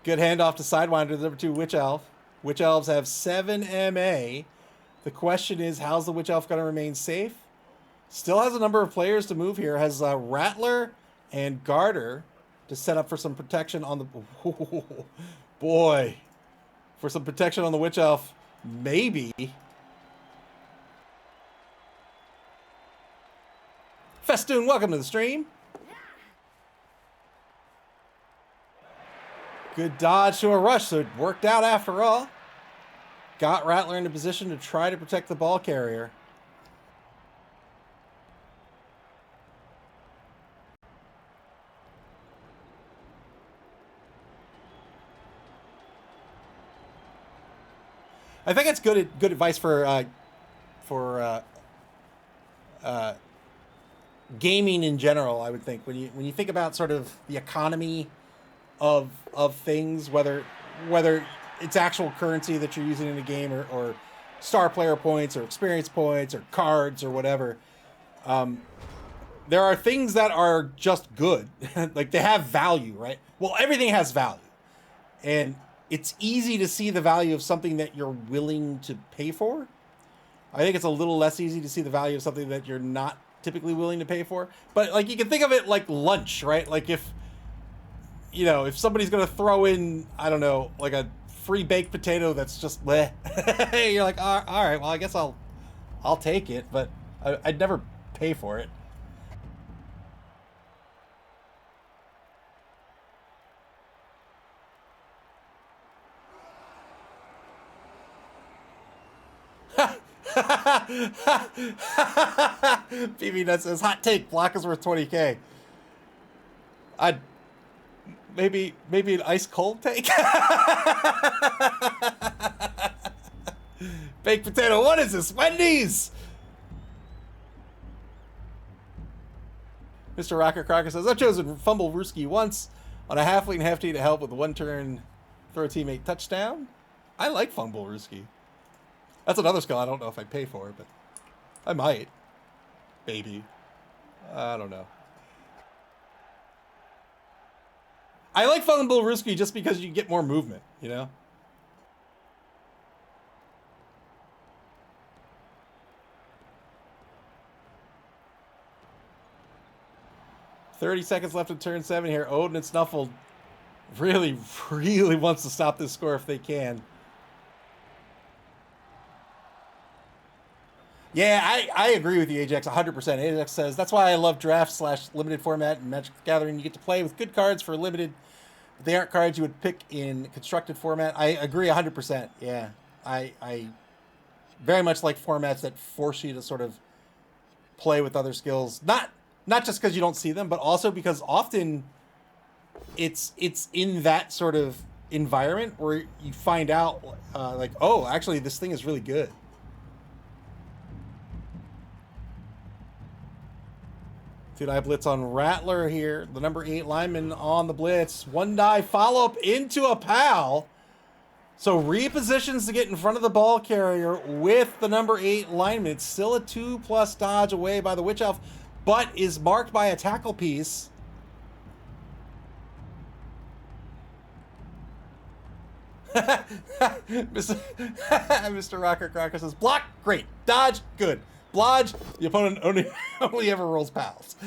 Good handoff to Sidewinder, the number 2 Witch Elf. Witch Elves have 7 MA. The question is, how's the Witch Elf going to remain safe? Still has a number of players to move here. Has Rattler and Garter to set up for some protection on the... Oh, boy. For some protection on the Witch Elf. Maybe. Festoon, welcome to the stream. Good dodge to a rush, so it worked out after all. Got Rattler into position to try to protect the ball carrier. I think it's good advice for gaming in general. I would think when you think about sort of the economy of things, whether it's actual currency that you're using in a game or star player points or experience points or cards or whatever, there are things that are just good. Like they have value, right? Well, everything has value, and it's easy to see the value of something that you're willing to pay for. I think it's a little less easy to see the value of something that you're not typically willing to pay for. But like you can think of it like lunch, right? Like if somebody's going to throw in, I don't know, like a free baked potato that's just bleh, you're like, all right, well, I guess I'll take it, but I'd never pay for it. BB Nut says, hot take, block is worth 20K. Maybe an ice cold take? Baked potato, what is this? Wendy's! Mr. Rocker Crocker says, I've chosen Fumble Rooski once on a halfling and half-T to help with a one-turn throw a teammate touchdown. I like Fumble Rooski. That's another skill I don't know if I'd pay for, but I might. Maybe. I don't know. I like Fumble Rooski just because you get more movement, you know? $30 left in turn 7 here. Odin and Snuffle really, really wants to stop this score if they can. Yeah, I agree with you, Ajax, 100%. Ajax says, that's why I love draft / limited format and Magic the Gathering. You get to play with good cards for limited. But they aren't cards you would pick in constructed format. I agree 100%. Yeah, I very much like formats that force you to sort of play with other skills. Not just because you don't see them, but also because often it's in that sort of environment where you find out, like, oh, actually, this thing is really good. Dude, I blitz on Rattler here. The number 8 lineman on the blitz. One die follow-up into a pal. So repositions to get in front of the ball carrier with the number 8 lineman. It's still a 2+ dodge away by the Witch Elf, but is marked by a tackle piece. Mr. Rocker Crocker says, block, great. Dodge, good. Blodge, the opponent only ever rolls pals.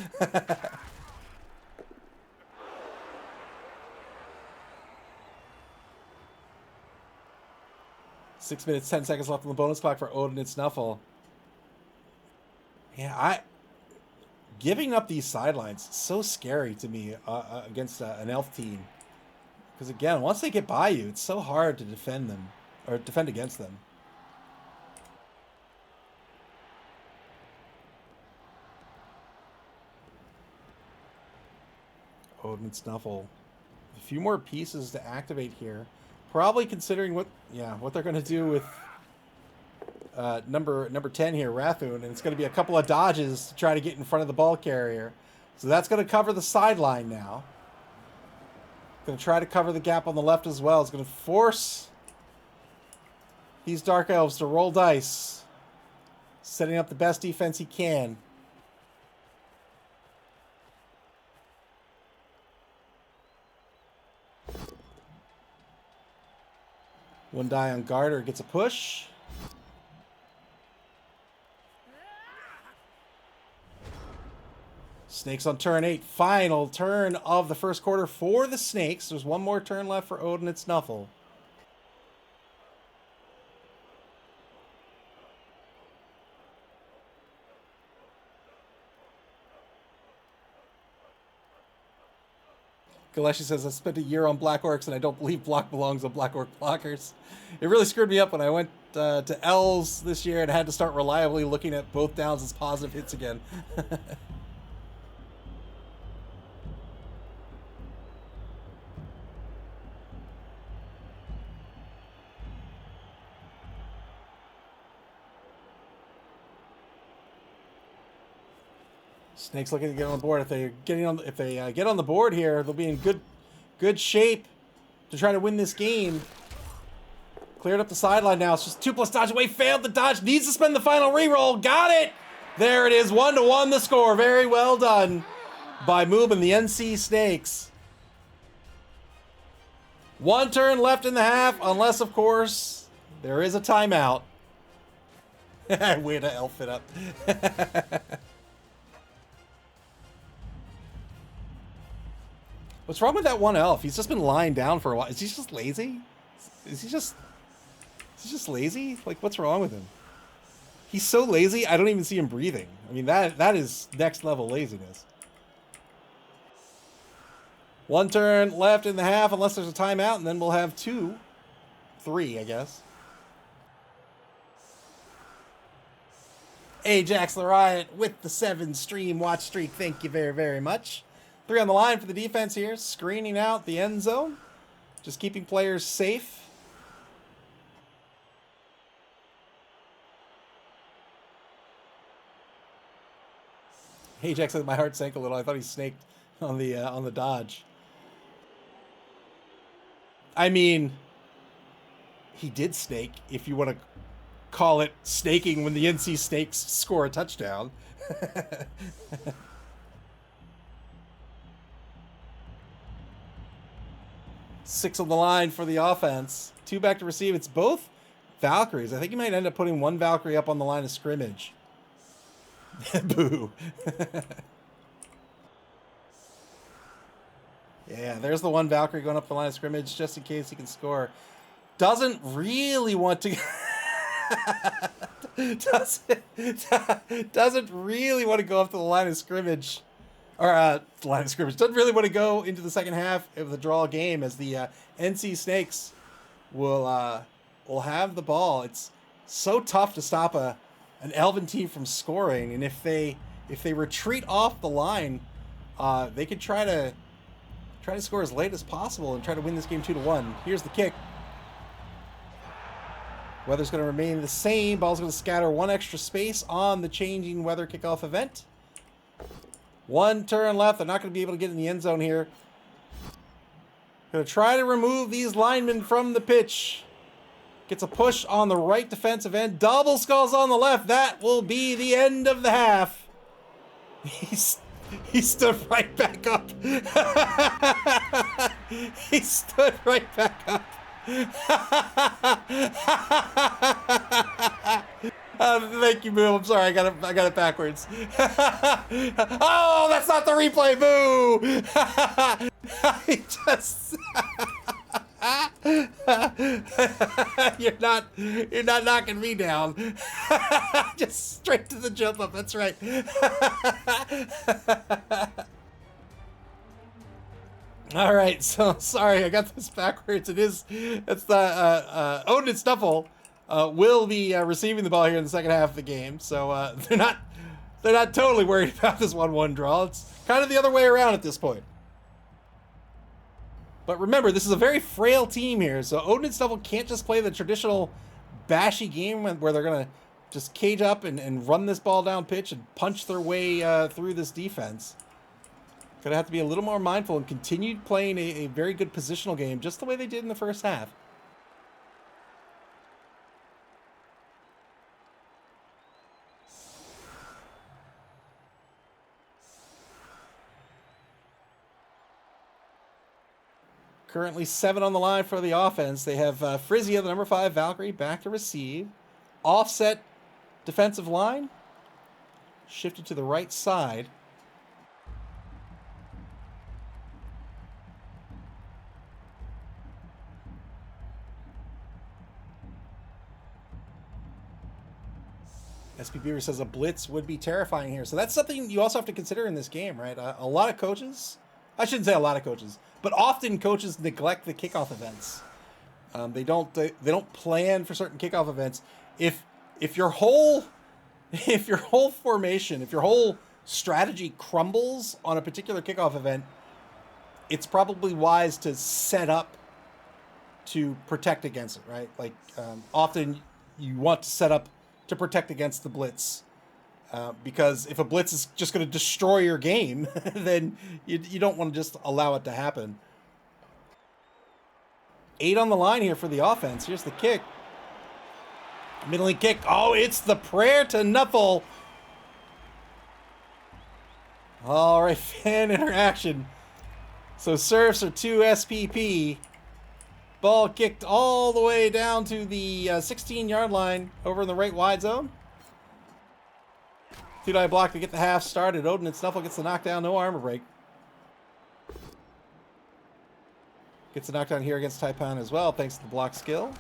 6 minutes, 10 seconds left on the bonus clock for Odin and Snuffle. Yeah, giving up these sidelines is so scary to me against an elf team. Because again, once they get by you, it's so hard to defend them, or defend against them. Odin and Snuffle. A few more pieces to activate here. Probably considering what they're going to do with number 10 here, Rathun, and it's going to be a couple of dodges to try to get in front of the ball carrier. So that's going to cover the sideline now. Going to try to cover the gap on the left as well. It's going to force these Dark Elves to roll dice, setting up the best defense he can. One die on Garter gets a push. Snakes on turn 8. Final turn of the first quarter for the Snakes. There's one more turn left for Odin and Nuffle. Galeshi says, I spent a year on Black Orcs and I don't believe block belongs on Black Orc blockers. It really screwed me up when I went to L's this year and had to start reliably looking at both downs as positive hits again. Snakes looking to get on the board. If they get on the board here, they'll be in good shape to try to win this game. Cleared up the sideline now. It's just 2+ dodge away. Failed the dodge. Needs to spend the final reroll. Got it. There it is. 1-1 the score. Very well done by Moob and the NC Snakes. One turn left in the half, unless of course there is a timeout. Way to elf it up. What's wrong with that one elf? He's just been lying down for a while. Is he just lazy? Is he just lazy? Like, what's wrong with him? He's so lazy, I don't even see him breathing. I mean, that is next level laziness. One turn left in the half, unless there's a timeout, and then we'll have 3, I guess. Ajax the Riot with the 7 stream watch streak. Thank you very, very much. 3 on the line for the defense here, screening out the end zone, just keeping players safe. Ajax said my heart sank a little. I thought he snaked on the dodge. I mean, he did snake, if you want to call it snaking when the NC Snakes score a touchdown. 6 on the line for the offense. 2 back to receive. It's both Valkyries. I think he might end up putting one Valkyrie up on the line of scrimmage. Boo. Yeah, there's the one Valkyrie going up the line of scrimmage just in case he can score. Doesn't really want to... doesn't really want to go up to the line of scrimmage. Or the line of scrimmage. Doesn't really want to go into the second half of the draw game as the NC Snakes will have the ball. It's so tough to stop an Elven team from scoring, and if they retreat off the line, they could try to score as late as possible and try to win this game 2-1. Here's the kick. Weather's going to remain the same. Ball's going to scatter one extra space on the changing weather kickoff event. One turn left. They're not going to be able to get in the end zone here. Going to try to remove these linemen from the pitch. Gets a push on the right defensive end. Double skulls on the left. That will be the end of the half. He stood right back up. He stood right back up. Thank you, Boo. I'm sorry, I got it backwards. Oh, that's not the replay, Boo. I just you're not knocking me down. Just straight to the jump up. That's right. All right, so sorry, I got this backwards. It's the Odin and Nuffle will be receiving the ball here in the second half of the game. So they're not totally worried about this 1-1 draw. It's kind of the other way around at this point. But remember, this is a very frail team here, so Odin and Nuffle can't just play the traditional bashy game where they're gonna just cage up and run this ball down pitch and punch their way through this defense. Gonna have to be a little more mindful and continue playing a very good positional game, just the way they did in the first half. Currently 7 on the line for the offense. They have Frizzia, the number 5 Valkyrie, back to receive. Offset defensive line. Shifted to the right side. SP Beaver says a blitz would be terrifying here. So that's something you also have to consider in this game, right? A lot of coaches, I shouldn't say a lot of coaches, but often coaches neglect the kickoff events. They don't plan for certain kickoff events. If your whole formation, if your whole strategy crumbles on a particular kickoff event, it's probably wise to set up to protect against it, right? Like often you want to set up to protect against the blitz. Because if a blitz is just going to destroy your game, then you don't want to just allow it to happen. 8 on the line here for the offense. Here's the kick. Middling kick. Oh, it's the prayer to Nuffle. All right, fan interaction. So serves are 2 SPP. Ball kicked all the way down to the 16-yard line over in the right wide zone. 2-die block to get the half started. Odin and Snuffle gets the knockdown, no armor break. Gets the knockdown here against Taipan as well, thanks to the block skill.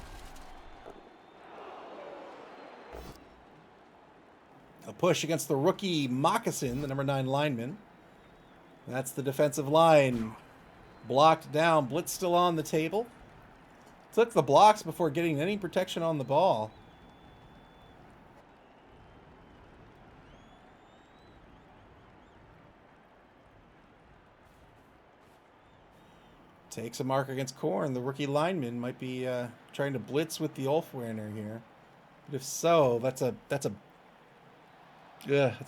A push against the rookie Moccasin, the number 9 lineman. That's the defensive line. Blocked down, blitz still on the table. Took the blocks before getting any protection on the ball. Takes a mark against Korn. The rookie lineman might be trying to blitz with the Ulfwerener here. But if so, it's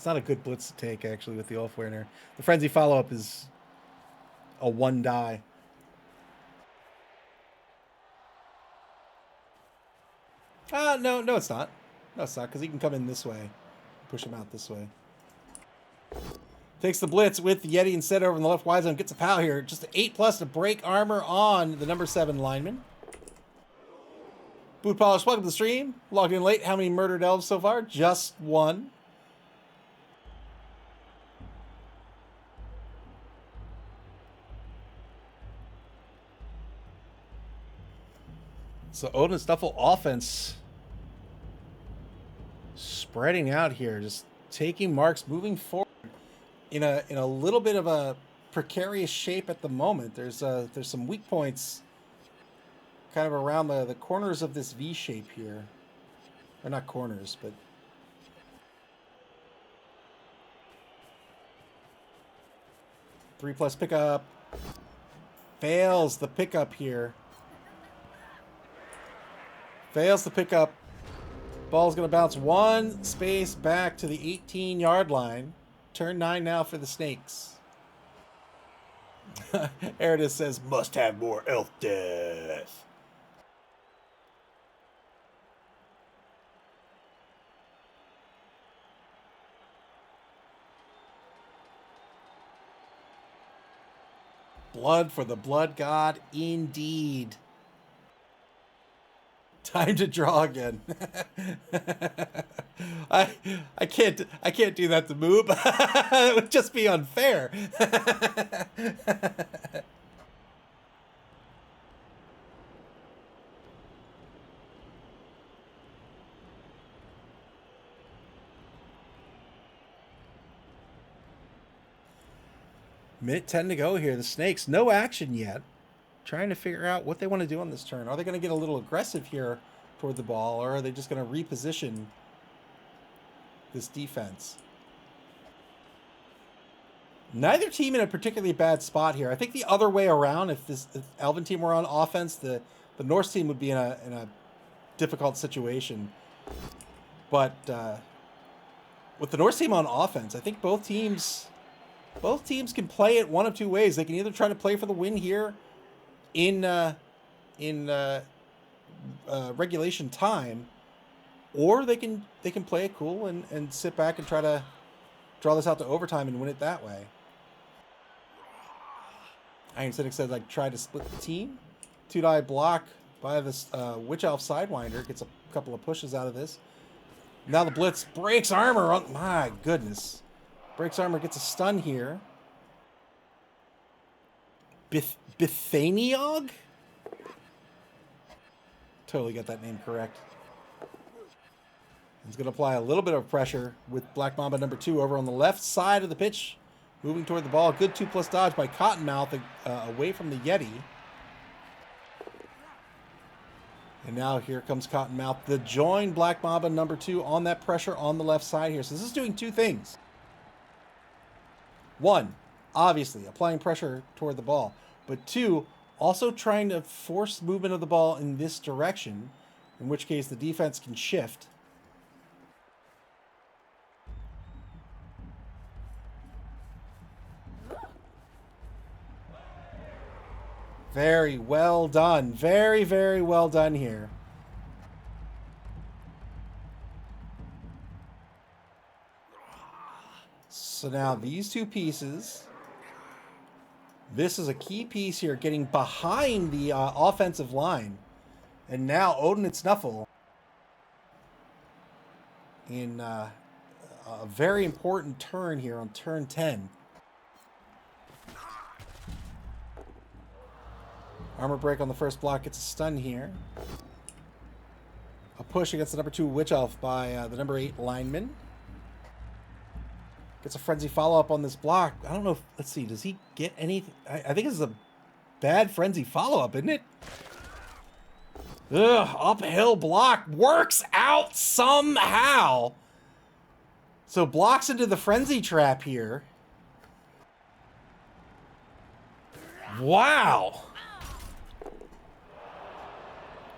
not a good blitz to take, actually, with the Ulfwerener. The frenzy follow-up is a 1-die. No, it's not. No, it's not, because he can come in this way. Push him out this way. Takes the blitz with the Yeti instead over in the left wide zone. Gets a foul here. Just an 8+ to break armor on the number 7 lineman. Boot Polish, welcome to the stream. Logged in late. How many murdered elves so far? Just 1. So Odin Snuffle offense spreading out here, just taking marks, moving forward in a little bit of a precarious shape at the moment. There's some weak points kind of around the corners of this V shape here. Or not corners, but 3+ pickup. Fails the pickup here. Fails the pickup. Ball's going to bounce 1 space back to the 18-yard line. Turn 9 now for the Snakes. Eridus says, must have more elf death. Blood for the blood god, indeed. Time to draw again. I can't do that to Moob. It would just be unfair. Minute 10 to go here. The Snakes, no action yet. Trying to figure out what they want to do on this turn. Are they going to get a little aggressive here toward the ball, or are they just going to reposition this defense? Neither team in a particularly bad spot here. I think the other way around, if Elven team were on offense, the Norse team would be in a difficult situation. But with the Norse team on offense, I think both teams can play it one of two ways. They can either try to play for the win here in regulation time, or they can play it cool and sit back and try to draw this out to overtime and win it that way. Iron Cynic said, like, try to split the team. 2-die block by this Witch Elf Sidewinder. Gets a couple of pushes out of this. Now the Blitz breaks armor. On, my goodness. Breaks armor, gets a stun here. Bithaniog? Totally got that name correct. He's going to apply a little bit of pressure with Black Mamba number 2 over on the left side of the pitch. Moving toward the ball. Good 2+ dodge by Cottonmouth away from the Yeti. And now here comes Cottonmouth to join Black Mamba number 2 on that pressure on the left side here. So this is doing two things. One, obviously, applying pressure toward the ball. But two, also trying to force movement of the ball in this direction, in which case the defense can shift. Very well done. Very, very well done here. So now these two pieces. This is a key piece here, getting behind the offensive line. And now Odin and Snuffle in a very important turn here on turn 10. Armor break on the first block, gets a stun here. A push against the number 2 Witch Elf by the number 8 lineman. Gets a frenzy follow-up on this block. I don't know if, let's see, does he get anything? I think this is a bad frenzy follow-up, isn't it? Ugh, uphill block works out somehow. So blocks into the frenzy trap here. Wow.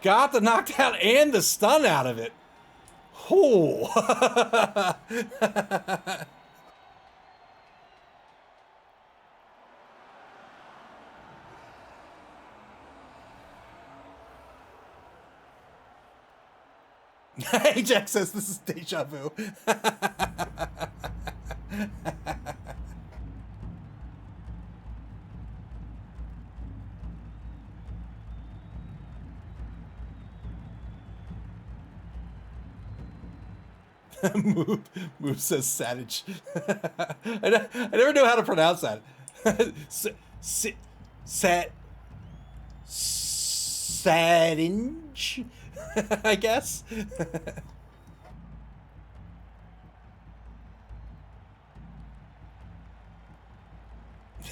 Got the knockdown and the stun out of it. Oh. Jack says this is deja vu. Move says Savage. I never know how to pronounce that. Sadinge, I guess.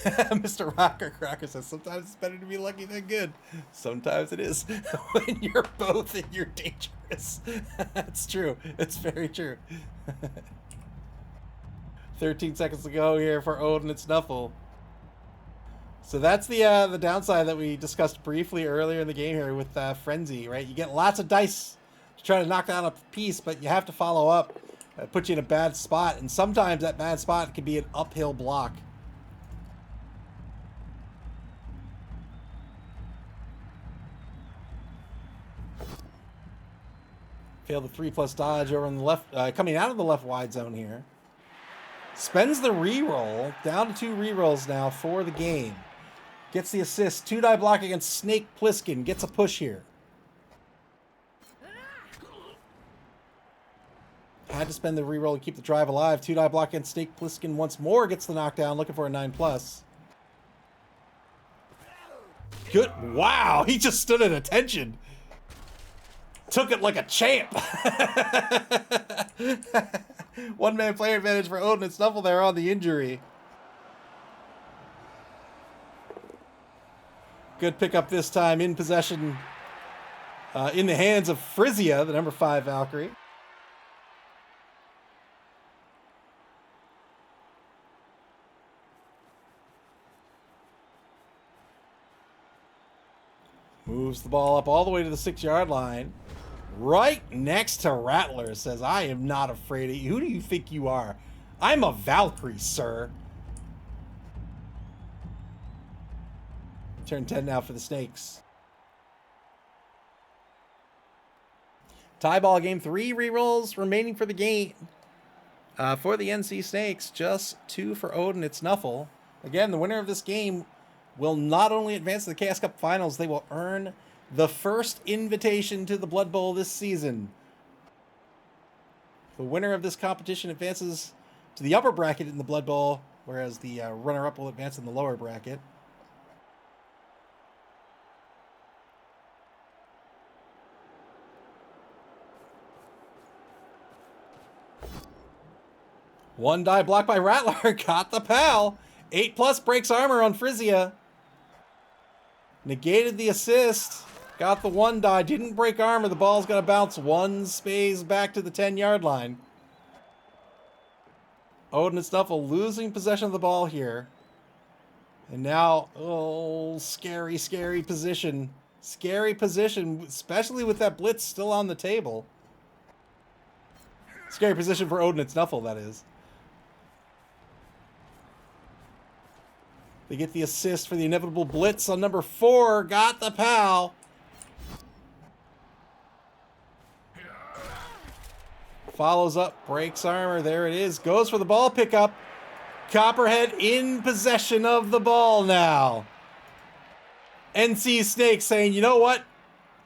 Mr. Rocker Cracker says, sometimes it's better to be lucky than good. Sometimes it is. When you're both and you're dangerous. That's true. It's very true. 13 seconds to go here for Odin and Snuffle. So that's the downside that we discussed briefly earlier in the game here with Frenzy, right? You get lots of dice to try to knock down a piece, but you have to follow up. Put you in a bad spot, and sometimes that bad spot can be an uphill block. Failed the 3+ dodge over on the left, coming out of the left wide zone here. Spends the reroll, down to 2 rerolls now for the game. Gets the assist, 2-die block against Snake Plissken, gets a push here. Had to spend the reroll to keep the drive alive. 2-die block against Snake Plissken once more, gets the knockdown, looking for a 9+. Good, wow, he just stood at attention. Took it like a champ. One-man player advantage for Odin and Snuffle there on the injury. Good pickup this time in possession, in the hands of Frisia, the number 5 Valkyrie. Moves the ball up all the way to the 6-yard line. Right next to Rattler says, I am not afraid of you. Who do you think you are? I'm a Valkyrie, sir. Turn 10 now for the Snakes. Tie ball game, 3 rerolls remaining for the game. For the NC Snakes, just 2 for Odin. It's Nuffle. Again, the winner of this game will not only advance to the Chaos Cup Finals, they will earn the first invitation to the Blood Bowl this season. The winner of this competition advances to the upper bracket in the Blood Bowl, whereas the runner-up will advance in the lower bracket. One die blocked by Rattler. Got the pal. 8+ breaks armor on Frisia. Negated the assist. Got the 1 die. Didn't break armor. The ball's going to bounce 1 space back to the 10-yard line. Odin and Nuffle losing possession of the ball here. And now, oh, scary, scary position. Scary position, especially with that blitz still on the table. Scary position for Odin and Nuffle, that is. They get the assist for the inevitable blitz on number 4. Got the pal. Follows up, breaks armor. There it is. Goes for the ball pickup. Copperhead in possession of the ball now. NC Snakes saying, you know what?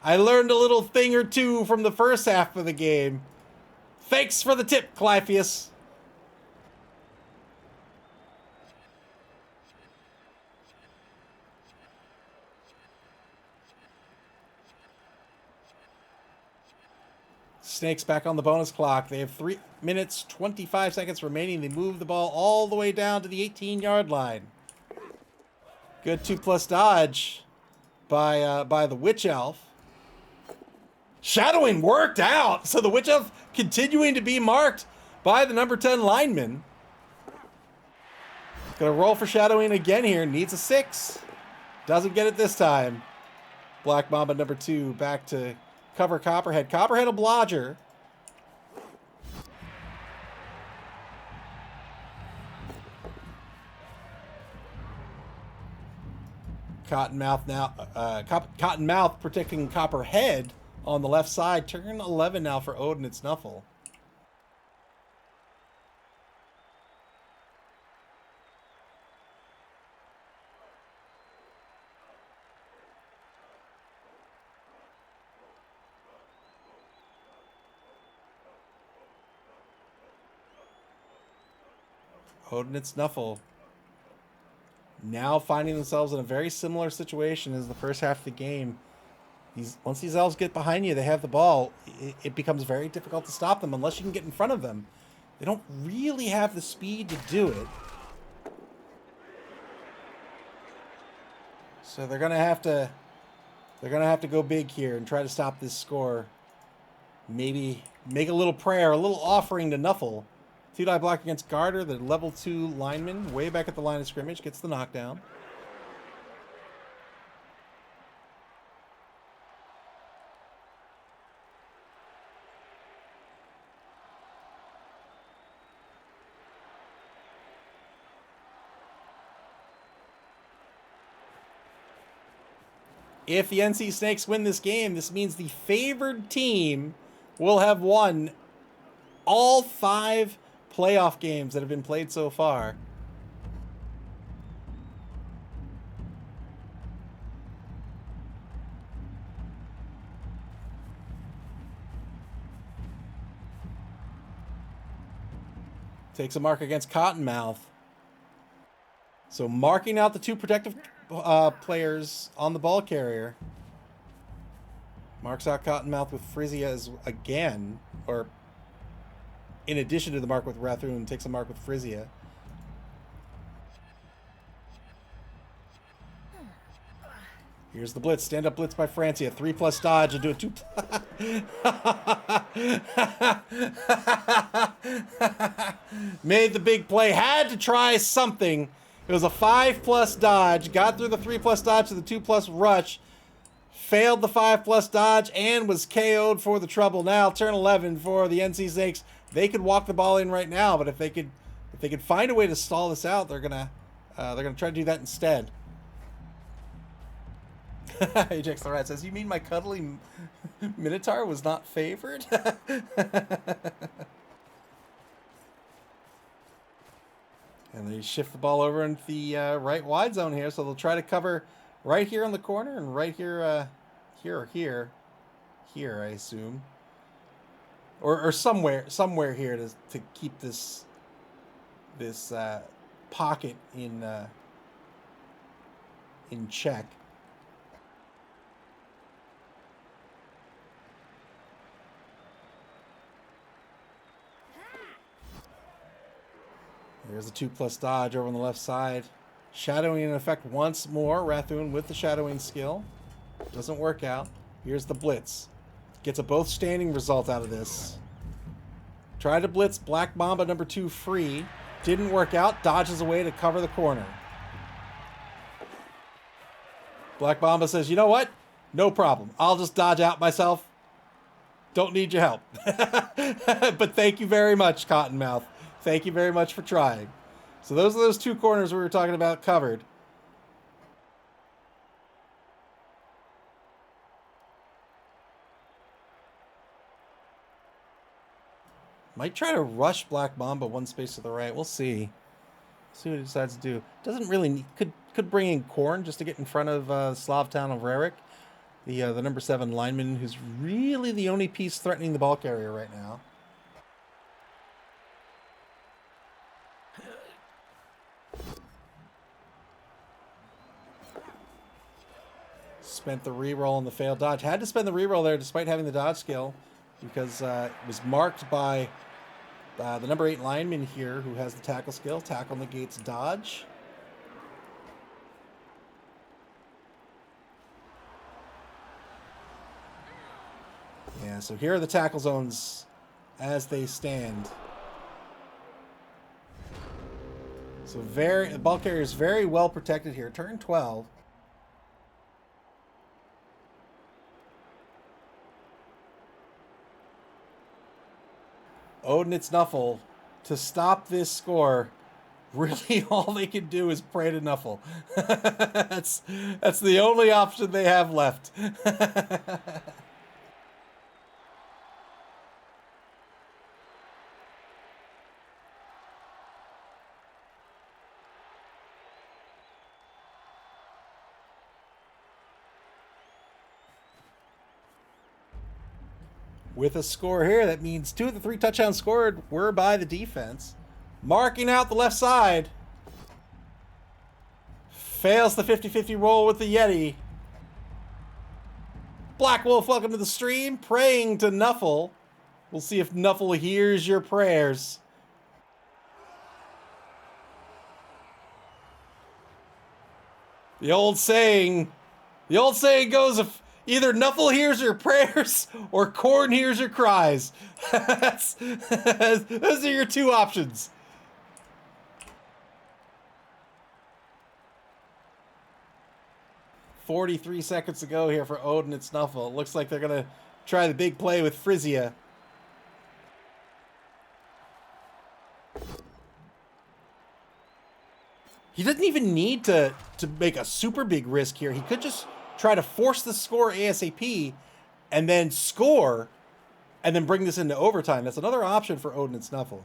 I learned a little thing or two from the first half of the game. Thanks for the tip, Clypheus. Snakes back on the bonus clock. They have 3 minutes, 25 seconds remaining. They move the ball all the way down to the 18-yard line. Good 2+ dodge by the Witch Elf. Shadowing worked out. So the Witch Elf continuing to be marked by the number 10 lineman. Gonna roll for shadowing again here. Needs a 6. Doesn't get it this time. Black Mamba number 2 back to cover Copperhead. Copperhead a blodger. Cottonmouth now. Cottonmouth protecting Copperhead on the left side. Turn 11 now for Odin and Nuffle. Odin and Nuffle now finding themselves in a very similar situation as the first half of the game. Once these elves get behind you, they have the ball, it becomes very difficult to stop them unless you can get in front of them. They don't really have the speed to do it. So they're gonna have to go big here and try to stop this score. Maybe make a little prayer, a little offering to Nuffle. 2-die block against Garter, the level 2 lineman, way back at the line of scrimmage, gets the knockdown. If the NC Snakes win this game, this means the favored team will have won all 5 playoff games that have been played so far. Takes a mark against Cottonmouth. So marking out the 2 protective players on the ball carrier. Marks out Cottonmouth with Frisia as again, or in addition to the mark with Rathoon, takes a mark with Frisia. Here's the blitz. Stand-up blitz by Francia. 3+ dodge into a 2. Made the big play. Had to try something. It was a 5+ dodge. Got through the 3+ dodge to the 2+ rush. Failed the 5+ dodge and was KO'd for the trouble. Now turn 11 for the NC Snakes. They could walk the ball in right now, but if they could find a way to stall this out, they're gonna try to do that instead. Ajax the Rat says, "You mean my cuddly Minotaur was not favored?" And they shift the ball over into the right wide zone here, so they'll try to cover right here on the corner and right here, here, I assume, or somewhere here to keep this pocket in check. There's a 2+ dodge over on the left side. Shadowing in effect once more. Rathoon with the shadowing skill. Doesn't work out. Here's the blitz. Gets a both standing result out of this. Tried to blitz Black Mamba number 2 free. Didn't work out. Dodges away to cover the corner. Black Mamba says, "You know what? No problem. I'll just dodge out myself. Don't need your help." But thank you very much, Cottonmouth. Thank you very much for trying. So those are those two corners we were talking about covered. Might try to rush Black Mamba one space to the right. We'll see. See what he decides to do. Doesn't really need, could bring in Korn just to get in front of Slavtown of Rerik, the number 7 lineman, who's really the only piece threatening the ball carrier right now. Spent the reroll on the failed dodge. Had to spend the reroll there despite having the dodge skill, because it was marked by the number 8 lineman here who has the tackle skill. Tackle negates dodge. Yeah, so here are the tackle zones as they stand. So the ball carrier is very well protected here. Turn 12. Odin, it's Nuffle. To stop this score, really all they can do is pray to Nuffle. That's the only option they have left. With a score here, that means 2 of the 3 touchdowns scored were by the defense. Marking out the left side. Fails the 50-50 roll with the Yeti. Black Wolf, welcome to the stream. Praying to Nuffle. We'll see if Nuffle hears your prayers. The old saying goes, if either Nuffle hears your prayers or Korn hears your cries. Those are your 2 options. "43 seconds to go here for Odin and Snuffle. It looks like they're going to try the big play with Frisia. He doesn't even need to make a super big risk here. He could just try to force the score ASAP and then score and then bring this into overtime. That's another option for Odin and Snuffle.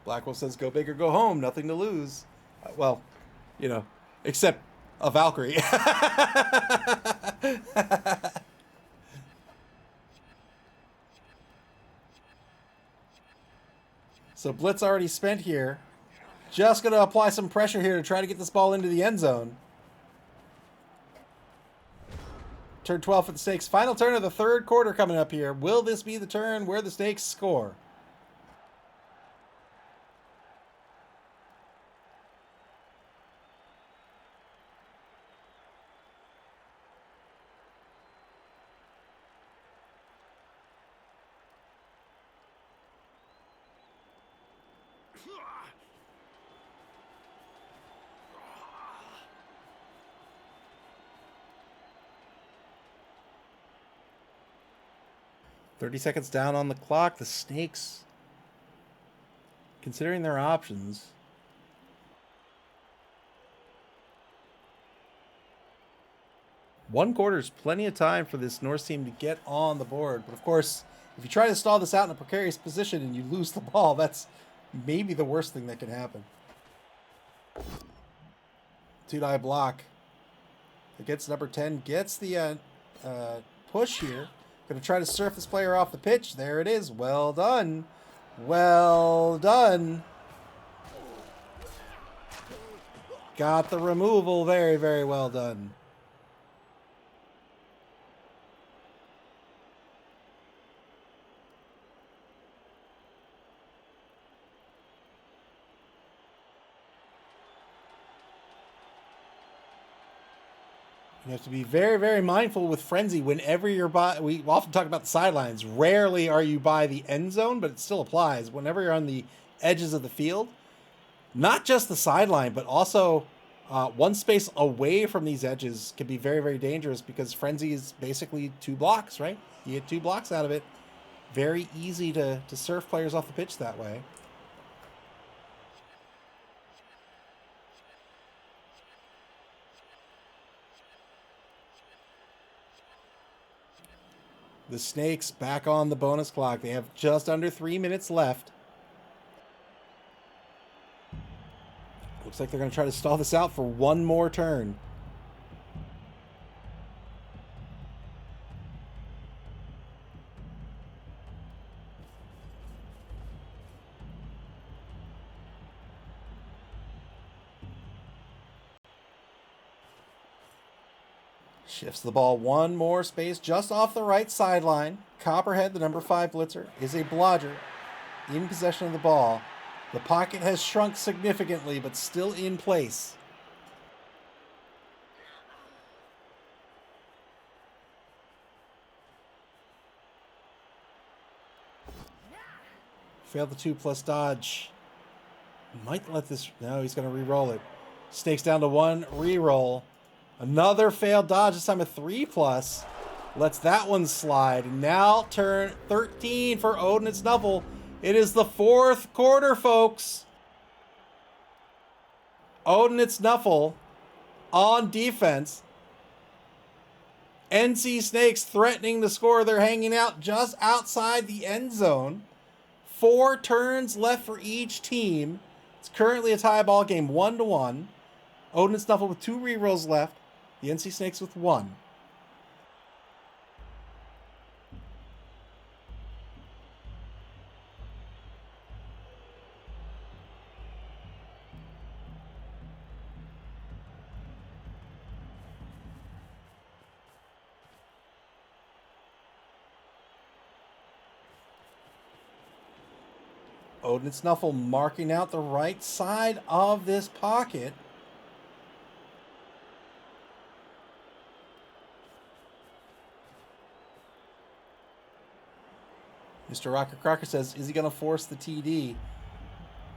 Blackwell says, "Go big or go home. Nothing to lose." Well, you know, except a Valkyrie. So blitz already spent here. Just going to apply some pressure here to try to get this ball into the end zone. Turn 12 for the Snakes. Final turn of the 3rd quarter coming up here. Will this be the turn where the Snakes score? 30 seconds down on the clock. The Snakes, considering their options. One quarter is plenty of time for this Norse team to get on the board. But of course, if you try to stall this out in a precarious position and you lose the ball, that's maybe the worst thing that can happen. Two-die block against number 10. Gets the push here. Going to try to surf this player off the pitch. There it is. Well done. Well done. Got the removal. Very, very well done. You have to be very, very mindful with Frenzy whenever you're by. We often talk about the sidelines. Rarely are you by the end zone, but it still applies. Whenever you're on the edges of the field, not just the sideline, but also one space away from these edges can be very, very dangerous because Frenzy is basically 2 blocks, right? You get 2 blocks out of it. Very easy to surf players off the pitch that way. The Snakes back on the bonus clock. They have just under 3 minutes left. Looks like they're going to try to stall this out for one more turn. Shifts the ball one more space just off the right sideline. Copperhead, the number 5 blitzer, is a blodger in possession of the ball. The pocket has shrunk significantly, but still in place. Failed the 2+ dodge. Might let this... No, he's going to re-roll it. Snakes down to 1, re-roll. Another failed dodge, this time a 3+. Lets that one slide. Now turn 13 for Odin and Nuffle. It is the 4th quarter, folks. Odin and Nuffle on defense. NC Snakes threatening to score. They're hanging out just outside the end zone. 4 turns left for each team. It's currently a tie ball game, 1-1. Odin and Nuffle with 2 rerolls left. The NC Snakes with 1. Odin and Nuffle marking out the right side of this pocket. Mr. Rocker Crocker says, is he going to force the TD?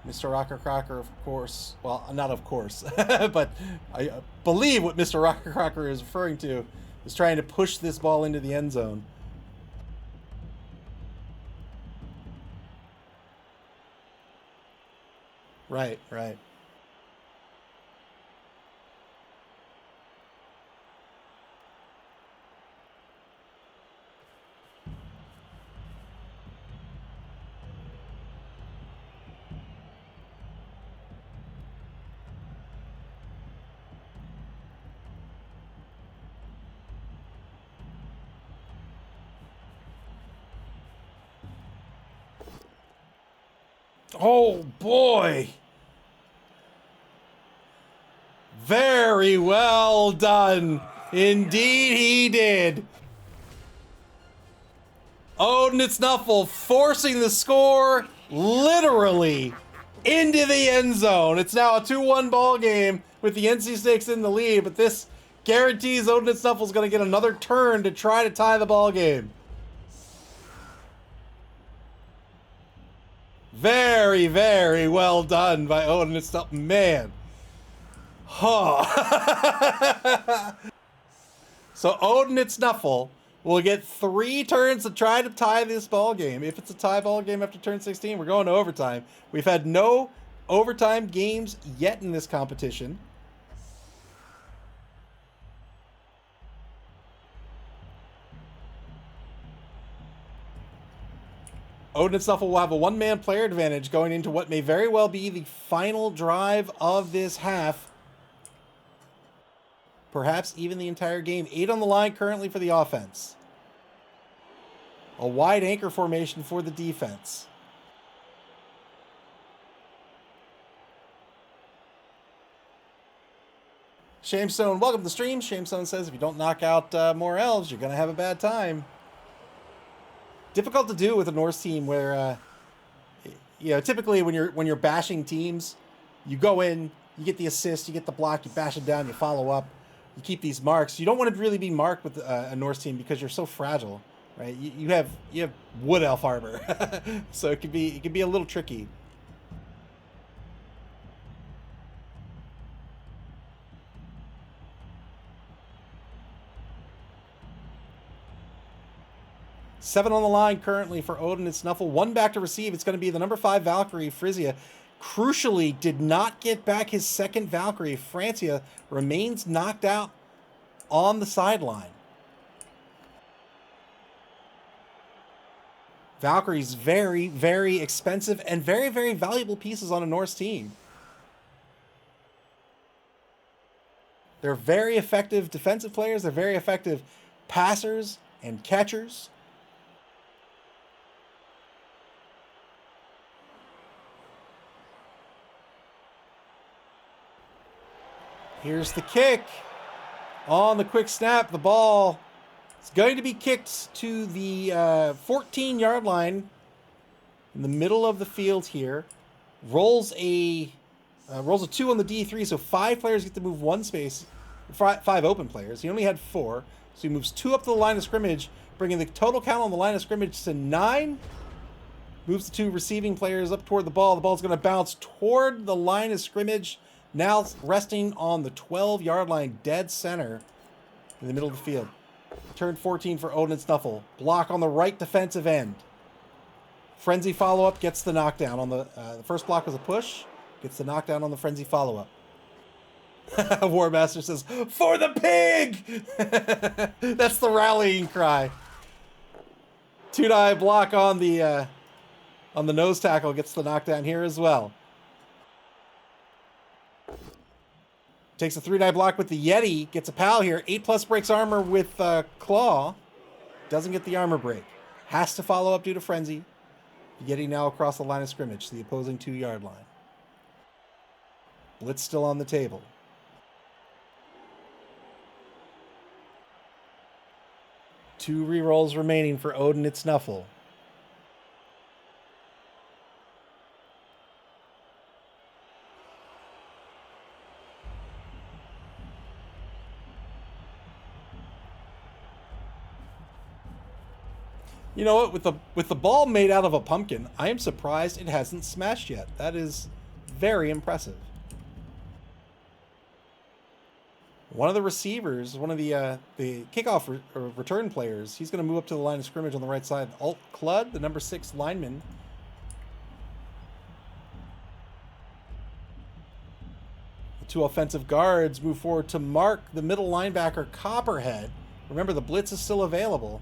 Mr. Rocker Crocker, of course, well, not of course, but I believe what Mr. Rocker Crocker is referring to is trying to push this ball into the end zone. Right, right. Oh, boy. Very well done. Indeed he did. Odin and Nuffle forcing the score literally into the end zone. It's now a 2-1 ball game with the NC Snakes in the lead, but this guarantees Odin and Nuffle's going to get another turn to try to tie the ball game. Very, very well done by Odin and Nuffle. Man. Huh. So Odin and Nuffle We'll get 3 turns to try to tie this ball game. If it's a tie ball game after turn 16, we're going to overtime. We've had no overtime games yet in this competition. Odin and Nuffle will have a 1-man player advantage going into what may very well be the final drive of this half. Perhaps even the entire game. 8 on the line currently for the offense. A wide anchor formation for the defense. Shamestone, welcome to the stream. Shamestone says if you don't knock out more elves, you're going to have a bad time. Difficult to do with a Norse team where, typically when you're bashing teams, you go in, you get the assist, you get the block, you bash them down, you follow up, you keep these marks. You don't want to really be marked with a Norse team because you're so fragile, right? You have wood elf armor, so it can be a little tricky. Seven on the line currently for Odin and Nuffle. 1 back to receive. It's going to be the number 5 Valkyrie, Frisia. Crucially, did not get back his second Valkyrie. Francia remains knocked out on the sideline. Valkyries, very, very expensive and very, very valuable pieces on a Norse team. They're very effective defensive players. They're very effective passers and catchers. Here's the kick. On the quick snap, the ball is going to be kicked to the 14-yard line in the middle of the field here. Rolls a 2 on the D3, so 5 players get to move 1 space. 5 open players. He only had 4, so he moves 2 up to the line of scrimmage, bringing the total count on the line of scrimmage to 9. Moves the 2 receiving players up toward the ball. The ball's going to bounce toward the line of scrimmage. Now resting on the 12-yard line, dead center in the middle of the field. Turn 14 for Odin and Nuffle. Block on the right defensive end. Frenzy follow-up gets the knockdown on the first block was a push. Gets the knockdown on the frenzy follow-up. Warmaster says, "For the pig!" That's the rallying cry. 2-die block on the nose tackle gets the knockdown here as well. Takes a 3-die block with the Yeti. Gets a pal here. 8+ breaks armor with Claw. Doesn't get the armor break. Has to follow up due to Frenzy. The Yeti now across the line of scrimmage to the opposing 2-yard line. Blitz still on the table. Two rerolls remaining for Odin and Nuffle. You know what? With the ball made out of a pumpkin, I am surprised it hasn't smashed yet. That is very impressive. One of the receivers, one of the kickoff return players, he's going to move up to the line of scrimmage on the right side. Alt Clud, the number 6 lineman. The 2 offensive guards move forward to mark the middle linebacker, Copperhead. Remember, the blitz is still available.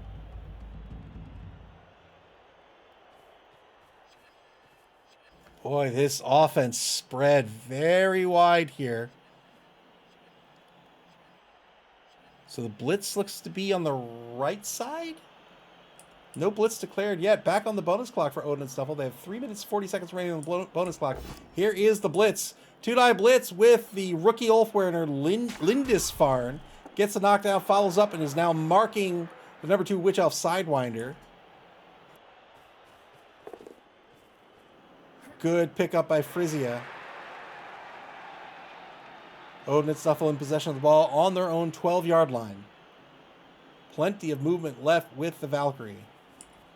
Boy, this offense spread very wide here. So the blitz looks to be on the right side. No blitz declared yet. Back on the bonus clock for Odin and Nuffle. They have 3 minutes, 40 seconds remaining on the bonus clock. Here is the blitz. 2-die blitz with the rookie Ulfwerener, Lindisfarne. Gets the knockdown, follows up, and is now marking the number 2 Witch Elf Sidewinder. Good pickup by Frisia. Odin and Nuffle in possession of the ball on their own 12-yard line. Plenty of movement left with the Valkyrie.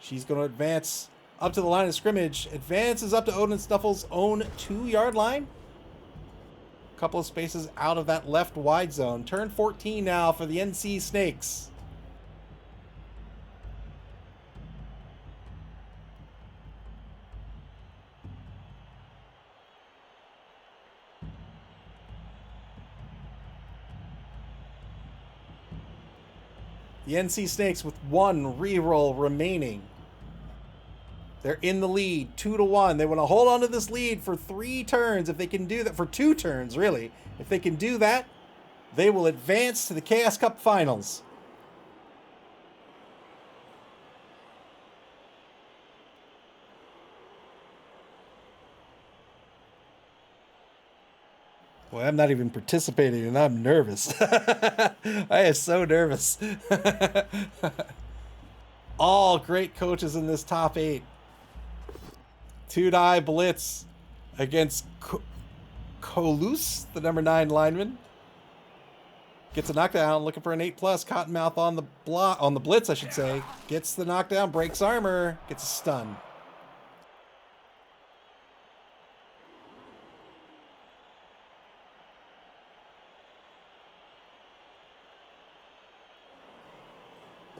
She's going to advance up to the line of scrimmage. Advances up to Odin and Nuffle's own 2-yard line. A couple of spaces out of that left wide zone. Turn 14 now for the NC Snakes. The NC Snakes with 1 reroll remaining. They're in the lead, 2-1. They want to hold on to this lead for 3 turns. If they can do that, for 2 turns, really. If they can do that, they will advance to the Chaos Cup Finals. Boy, I'm not even participating, and I'm nervous. I am so nervous. All great coaches in this top 8. 2-die blitz against Kolus, the number 9 lineman. Gets a knockdown, looking for an 8+. Cottonmouth on the blitz, I should say. Gets the knockdown, breaks armor, gets a stun.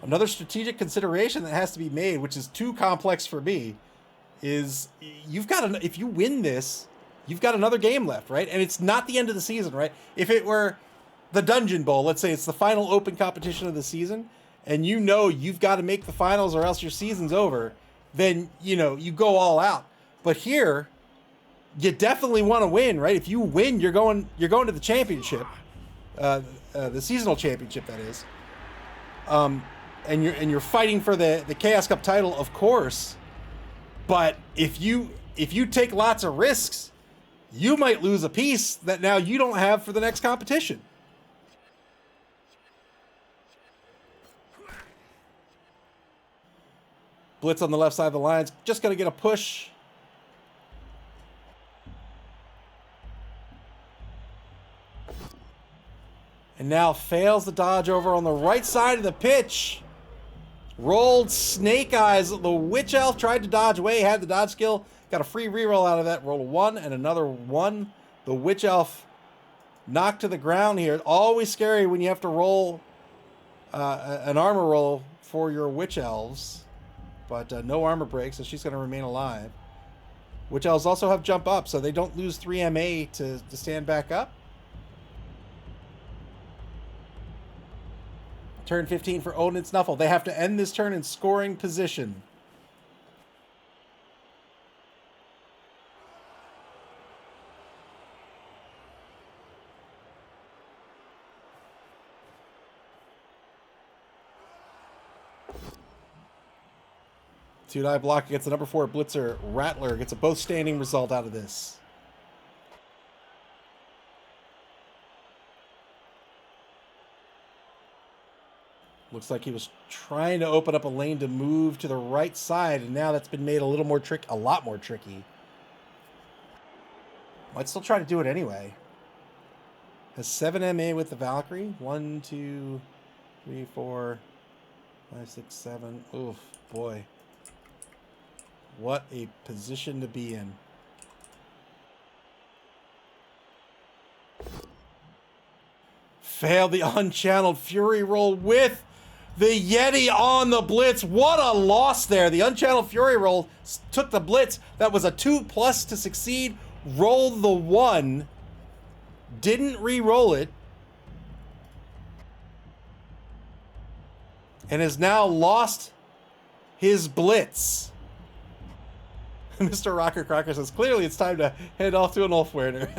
Another strategic consideration that has to be made, which is too complex for me, is if you win this, you've got another game left, right? And it's not the end of the season, right? If it were the Dungeon Bowl, let's say it's the final open competition of the season, and you've got to make the finals or else your season's over, then, you go all out. But here, you definitely want to win, right? If you win, you're going to the championship, the seasonal championship, that is. And you're fighting for the Chaos Cup title, of course. But if you take lots of risks, you might lose a piece that now you don't have for the next competition. Blitz on the left side of the lines, just going to get a push. And now fails the dodge over on the right side of the pitch. Rolled snake eyes. The Witch Elf tried to dodge away, had the dodge skill. Got a free reroll out of that. Rolled a 1 and another 1. The Witch Elf knocked to the ground here. Always scary when you have to roll an armor roll for your Witch Elves. But no armor break, so she's going to remain alive. Witch Elves also have jump up, so they don't lose 3 MA to stand back up. Turn 15 for Odin and Nuffle. They have to end this turn in scoring position. Two-die block against the number 4 blitzer, Rattler. Gets a both standing result out of this. Looks like he was trying to open up a lane to move to the right side, and now that's been made a lot more tricky. Might still try to do it anyway. Has 7 MA with the Valkyrie. 1, 2, 3, 4, 5, 6, 7. Oof, boy. What a position to be in. Failed the unchanneled Fury roll with the Yeti on the blitz. What a loss there. The unchanneled Fury roll took the blitz. That was a 2+ to succeed. Rolled the 1. Didn't re-roll it. And has now lost his blitz. Mr. Rocker Crocker says, clearly it's time to head off to an Ulfwerner.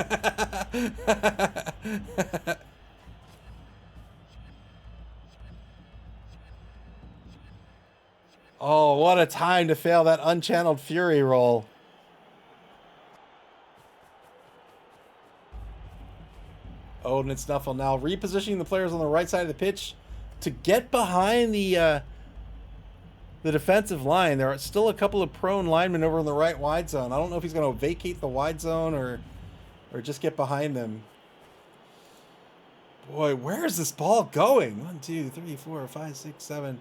Oh, what a time to fail that unchanneled Fury roll. Odin and Nuffle now repositioning the players on the right side of the pitch to get behind the defensive line. There are still a couple of prone linemen over in the right wide zone. I don't know if he's going to vacate the wide zone or just get behind them. Boy, where is this ball going? 1, 2, 3, 4, 5, 6, 7.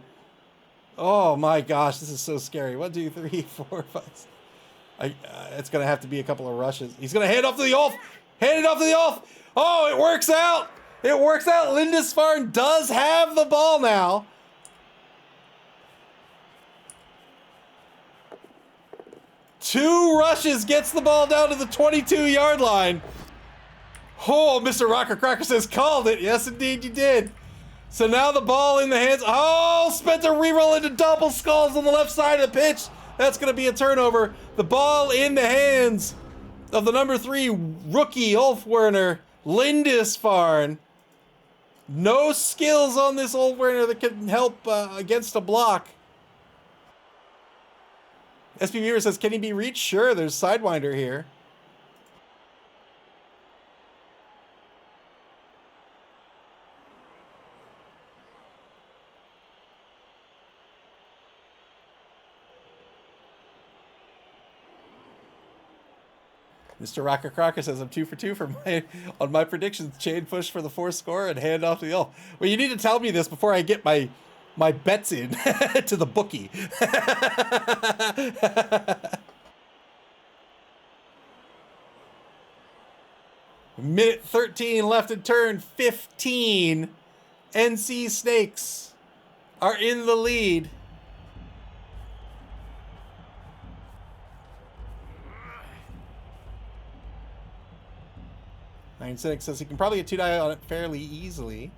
Oh my gosh, this is so scary. 1, 2, 3, 4, 5. It's going to have to be a couple of rushes. He's going to hand off to the Ulf. Hand it off to the Ulf. Oh, it works out. It works out. Lindisfarne does have the ball now. Two rushes, gets the ball down to the 22-yard line. Oh, Mr. Rocker Cracker says, called it. Yes, indeed, you did. So now the ball in the hands. Oh, Spencer reroll into double skulls on the left side of the pitch. That's going to be a turnover. The ball in the hands of the number 3 rookie, Ulfwerner Lindisfarne. No skills on this Ulfwerner that can help against a block. SP Viewer says, can he be reached? Sure, there's Sidewinder here. Mr. Rocker Crocker says, I'm 2 for 2 on my predictions. Chain push for the 4th score and hand off to the Ulf. Well, you need to tell me this before I get my bets in to the bookie. Minute 13 left in turn 15. NC Snakes are in the lead. Cynic says he can probably get 2-die on it fairly easily.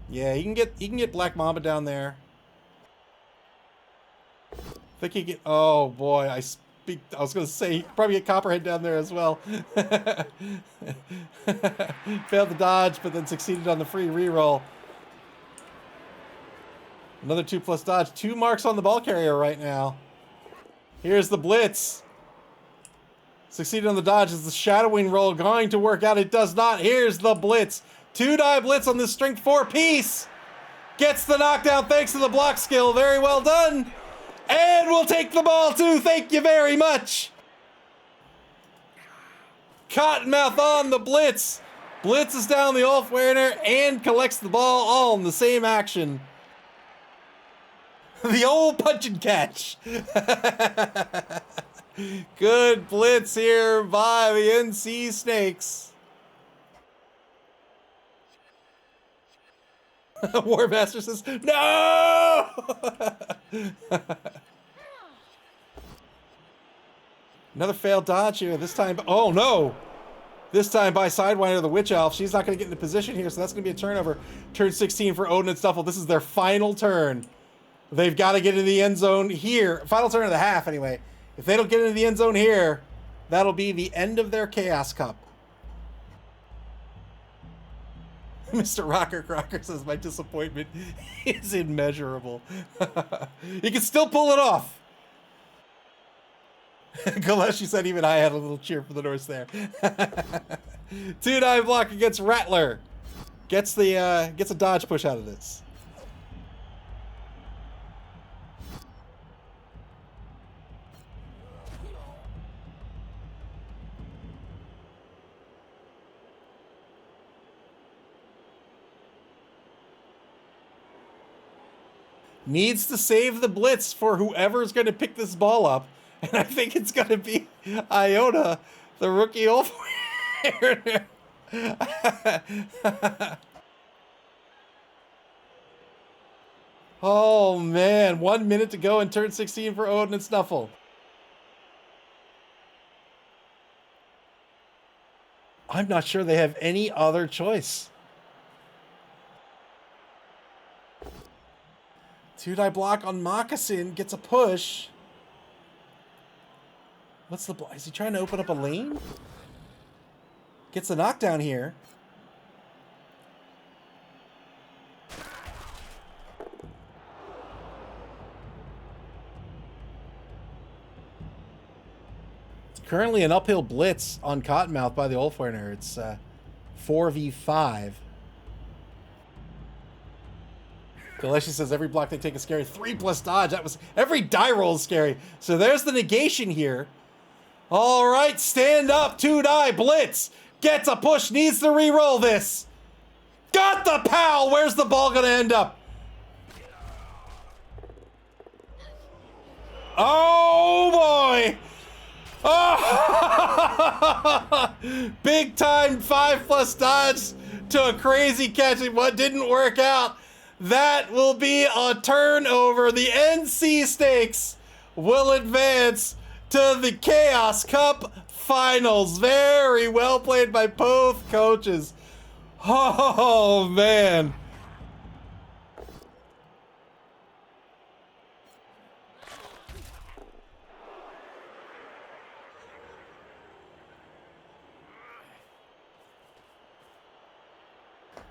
Yeah, he can get Black Mamba down there. I think he get. Oh boy, I was gonna say he could probably get Copperhead down there as well. Failed the dodge, but then succeeded on the free reroll. Another 2+ dodge. 2 marks on the ball carrier right now. Here's the blitz. Succeeded on the dodge. Is the shadowing roll going to work out? It does not. Here's the blitz. 2-die blitz on this strength 4 piece. Gets the knockdown thanks to the block skill. Very well done. And we'll take the ball too. Thank you very much. Cottonmouth on the blitz. Blitzes down the Ulfwerner and collects the ball all in the same action. The old punch and catch. Good blitz here by the NC Snakes. Warmaster says, no! Another failed dodge here. This time, oh no! This time by Sidewinder, the Witch Elf. She's not going to get into position here, so that's going to be a turnover. Turn 16 for Odin and Nuffle. This is their final turn. They've got to get into the end zone here. Final turn of the half, anyway. If they don't get into the end zone here, that'll be the end of their Chaos Cup. Mr. Rocker Crocker says, my disappointment is immeasurable. You can still pull it off. Galeshi said even I had a little cheer for the Norse there. 2-die block against Rattler. Gets a dodge push out of this. Needs to save the blitz for whoever's going to pick this ball up. And I think it's going to be Iona, the rookie Ulfwerner. Oh, man. 1 minute to go in turn 16 for Odin and Snuffle. I'm not sure they have any other choice. 2-die block on Moccasin. Gets a push. What's the block? Is he trying to open up a lane? Gets the knockdown here. It's currently an uphill blitz on Cottonmouth by the Ulfwerner. It's 4v5. Galeshi says every block they take is scary. 3+ dodge. That was every die roll is scary. So there's the negation here. All right, stand up. 2-die blitz. Gets a push. Needs to re-roll this. Got the pal. Where's the ball going to end up? Oh, boy. Oh! Big time 5+ dodge to a crazy catch. What didn't work out? That will be a turnover. The NC Snakes will advance to the Chaos Cup Finals. Very well played by both coaches. Oh, man.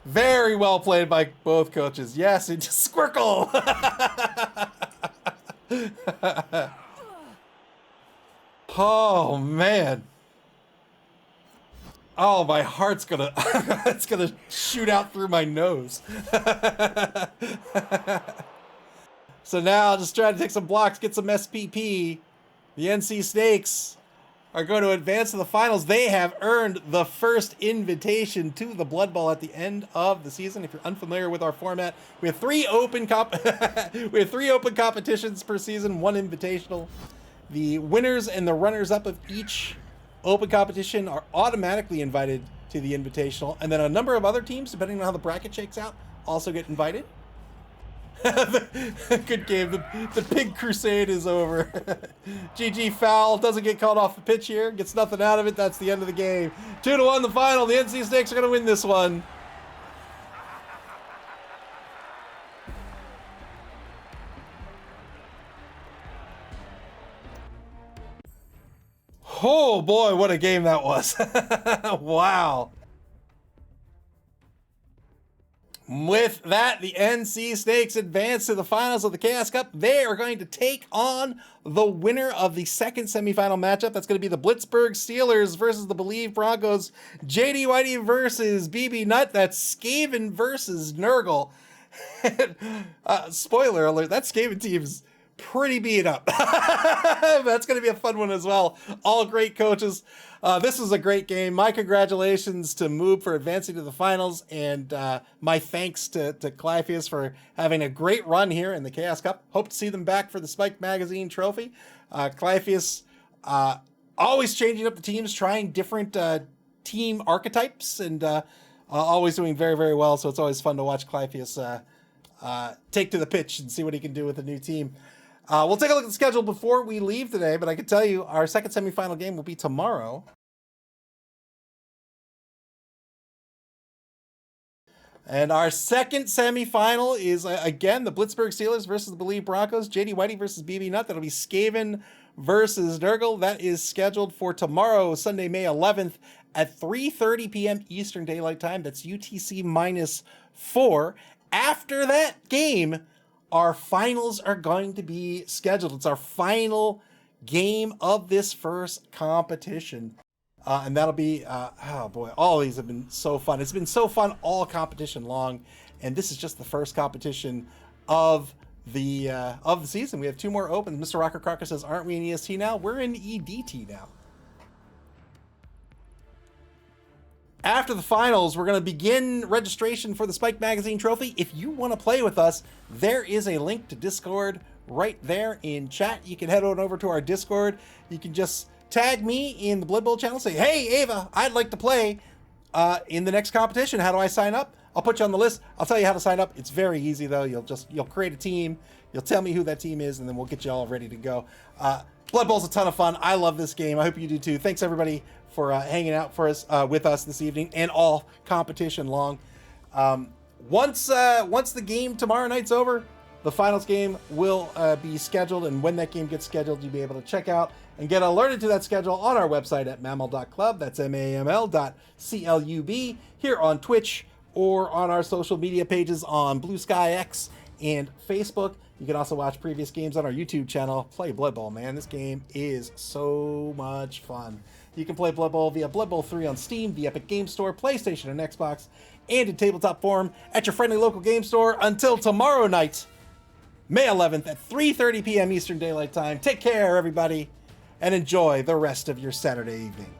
Very well played by both coaches. Yes, it just Squircle. Oh man. Oh, my heart's gonna it's gonna shoot out through my nose. So now I'll just try to take some blocks, get some SPP. The NC Snakes are going to advance to the finals. They have earned the first invitation to the Blood Bowl at the end of the season. If you're unfamiliar with our format, we have three open competitions per season, one invitational. The winners and the runners-up of each open competition are automatically invited to the invitational, and then a number of other teams, depending on how the bracket shakes out, also get invited. Good game. The Pig Crusade is over. GG foul. Doesn't get called off the pitch here. Gets nothing out of it. That's the end of the game. 2-1 the final. The NC Snakes are going to win this one. Oh boy, what a game that was. Wow. With that, the NC Snakes advance to the finals of the Chaos Cup. They are going to take on the winner of the second semifinal matchup. That's going to be the Blitzburg Steelers versus the Believe Broncos. JD Whitey versus BB Nut. That's Skaven versus Nurgle. Spoiler alert, that Skaven team's pretty beat up. That's going to be a fun one as well. All great coaches. This was a great game. My congratulations to Moob for advancing to the finals, and my thanks to Clypheus for having a great run here in the Chaos Cup. Hope to see them back for the Spike Magazine trophy. Clypheus always changing up the teams, trying different team archetypes, and always doing very, very well. So it's always fun to watch Clypheus take to the pitch and see what he can do with a new team. We'll take a look at the schedule before we leave today, but I can tell you our second semifinal game will be tomorrow. And our second semifinal is, again, the Blitzburg Steelers versus the Believe Broncos. JD Whitey versus BB Nut. That'll be Skaven versus Nurgle. That is scheduled for tomorrow, Sunday, May 11th at 3:30 p.m. Eastern Daylight Time. That's UTC -4. After that game, our finals are going to be scheduled. It's our final game of this first competition. And that'll be, oh boy, all these have been so fun. It's been so fun all competition long. And this is just the first competition of the season. We have two more open. Mr. Rocker Crocker says, aren't we in EST now? We're in EDT now. After the finals, we're going to begin registration for the Spike Magazine trophy. If you want to play with us, there is a link to Discord right there in chat. You can head on over to our Discord. You can just tag me in the Blood Bowl channel. Say, hey, Ava, I'd like to play in the next competition. How do I sign up? I'll put you on the list. I'll tell you how to sign up. It's very easy, though. You'll create a team. You'll tell me who that team is, and then we'll get you all ready to go. Blood Bowl's a ton of fun. I love this game. I hope you do, too. Thanks, everybody, for hanging out for us with us this evening and all competition long. Once the game tomorrow night's over, the finals game will be scheduled, and when that game gets scheduled, you'll be able to check out and get alerted to that schedule on our website at maml.club. That's MAML.CLUB, here on Twitch or on our social media pages on Blue Sky X and Facebook. You can also watch previous games on our YouTube channel. Play Blood Bowl, man. This game is so much fun. You can play Blood Bowl via Blood Bowl 3 on Steam, the Epic Game Store, PlayStation, and Xbox, and in tabletop form at your friendly local game store until tomorrow night, May 11th at 3:30 p.m. Eastern Daylight Time. Take care, everybody, and enjoy the rest of your Saturday evening.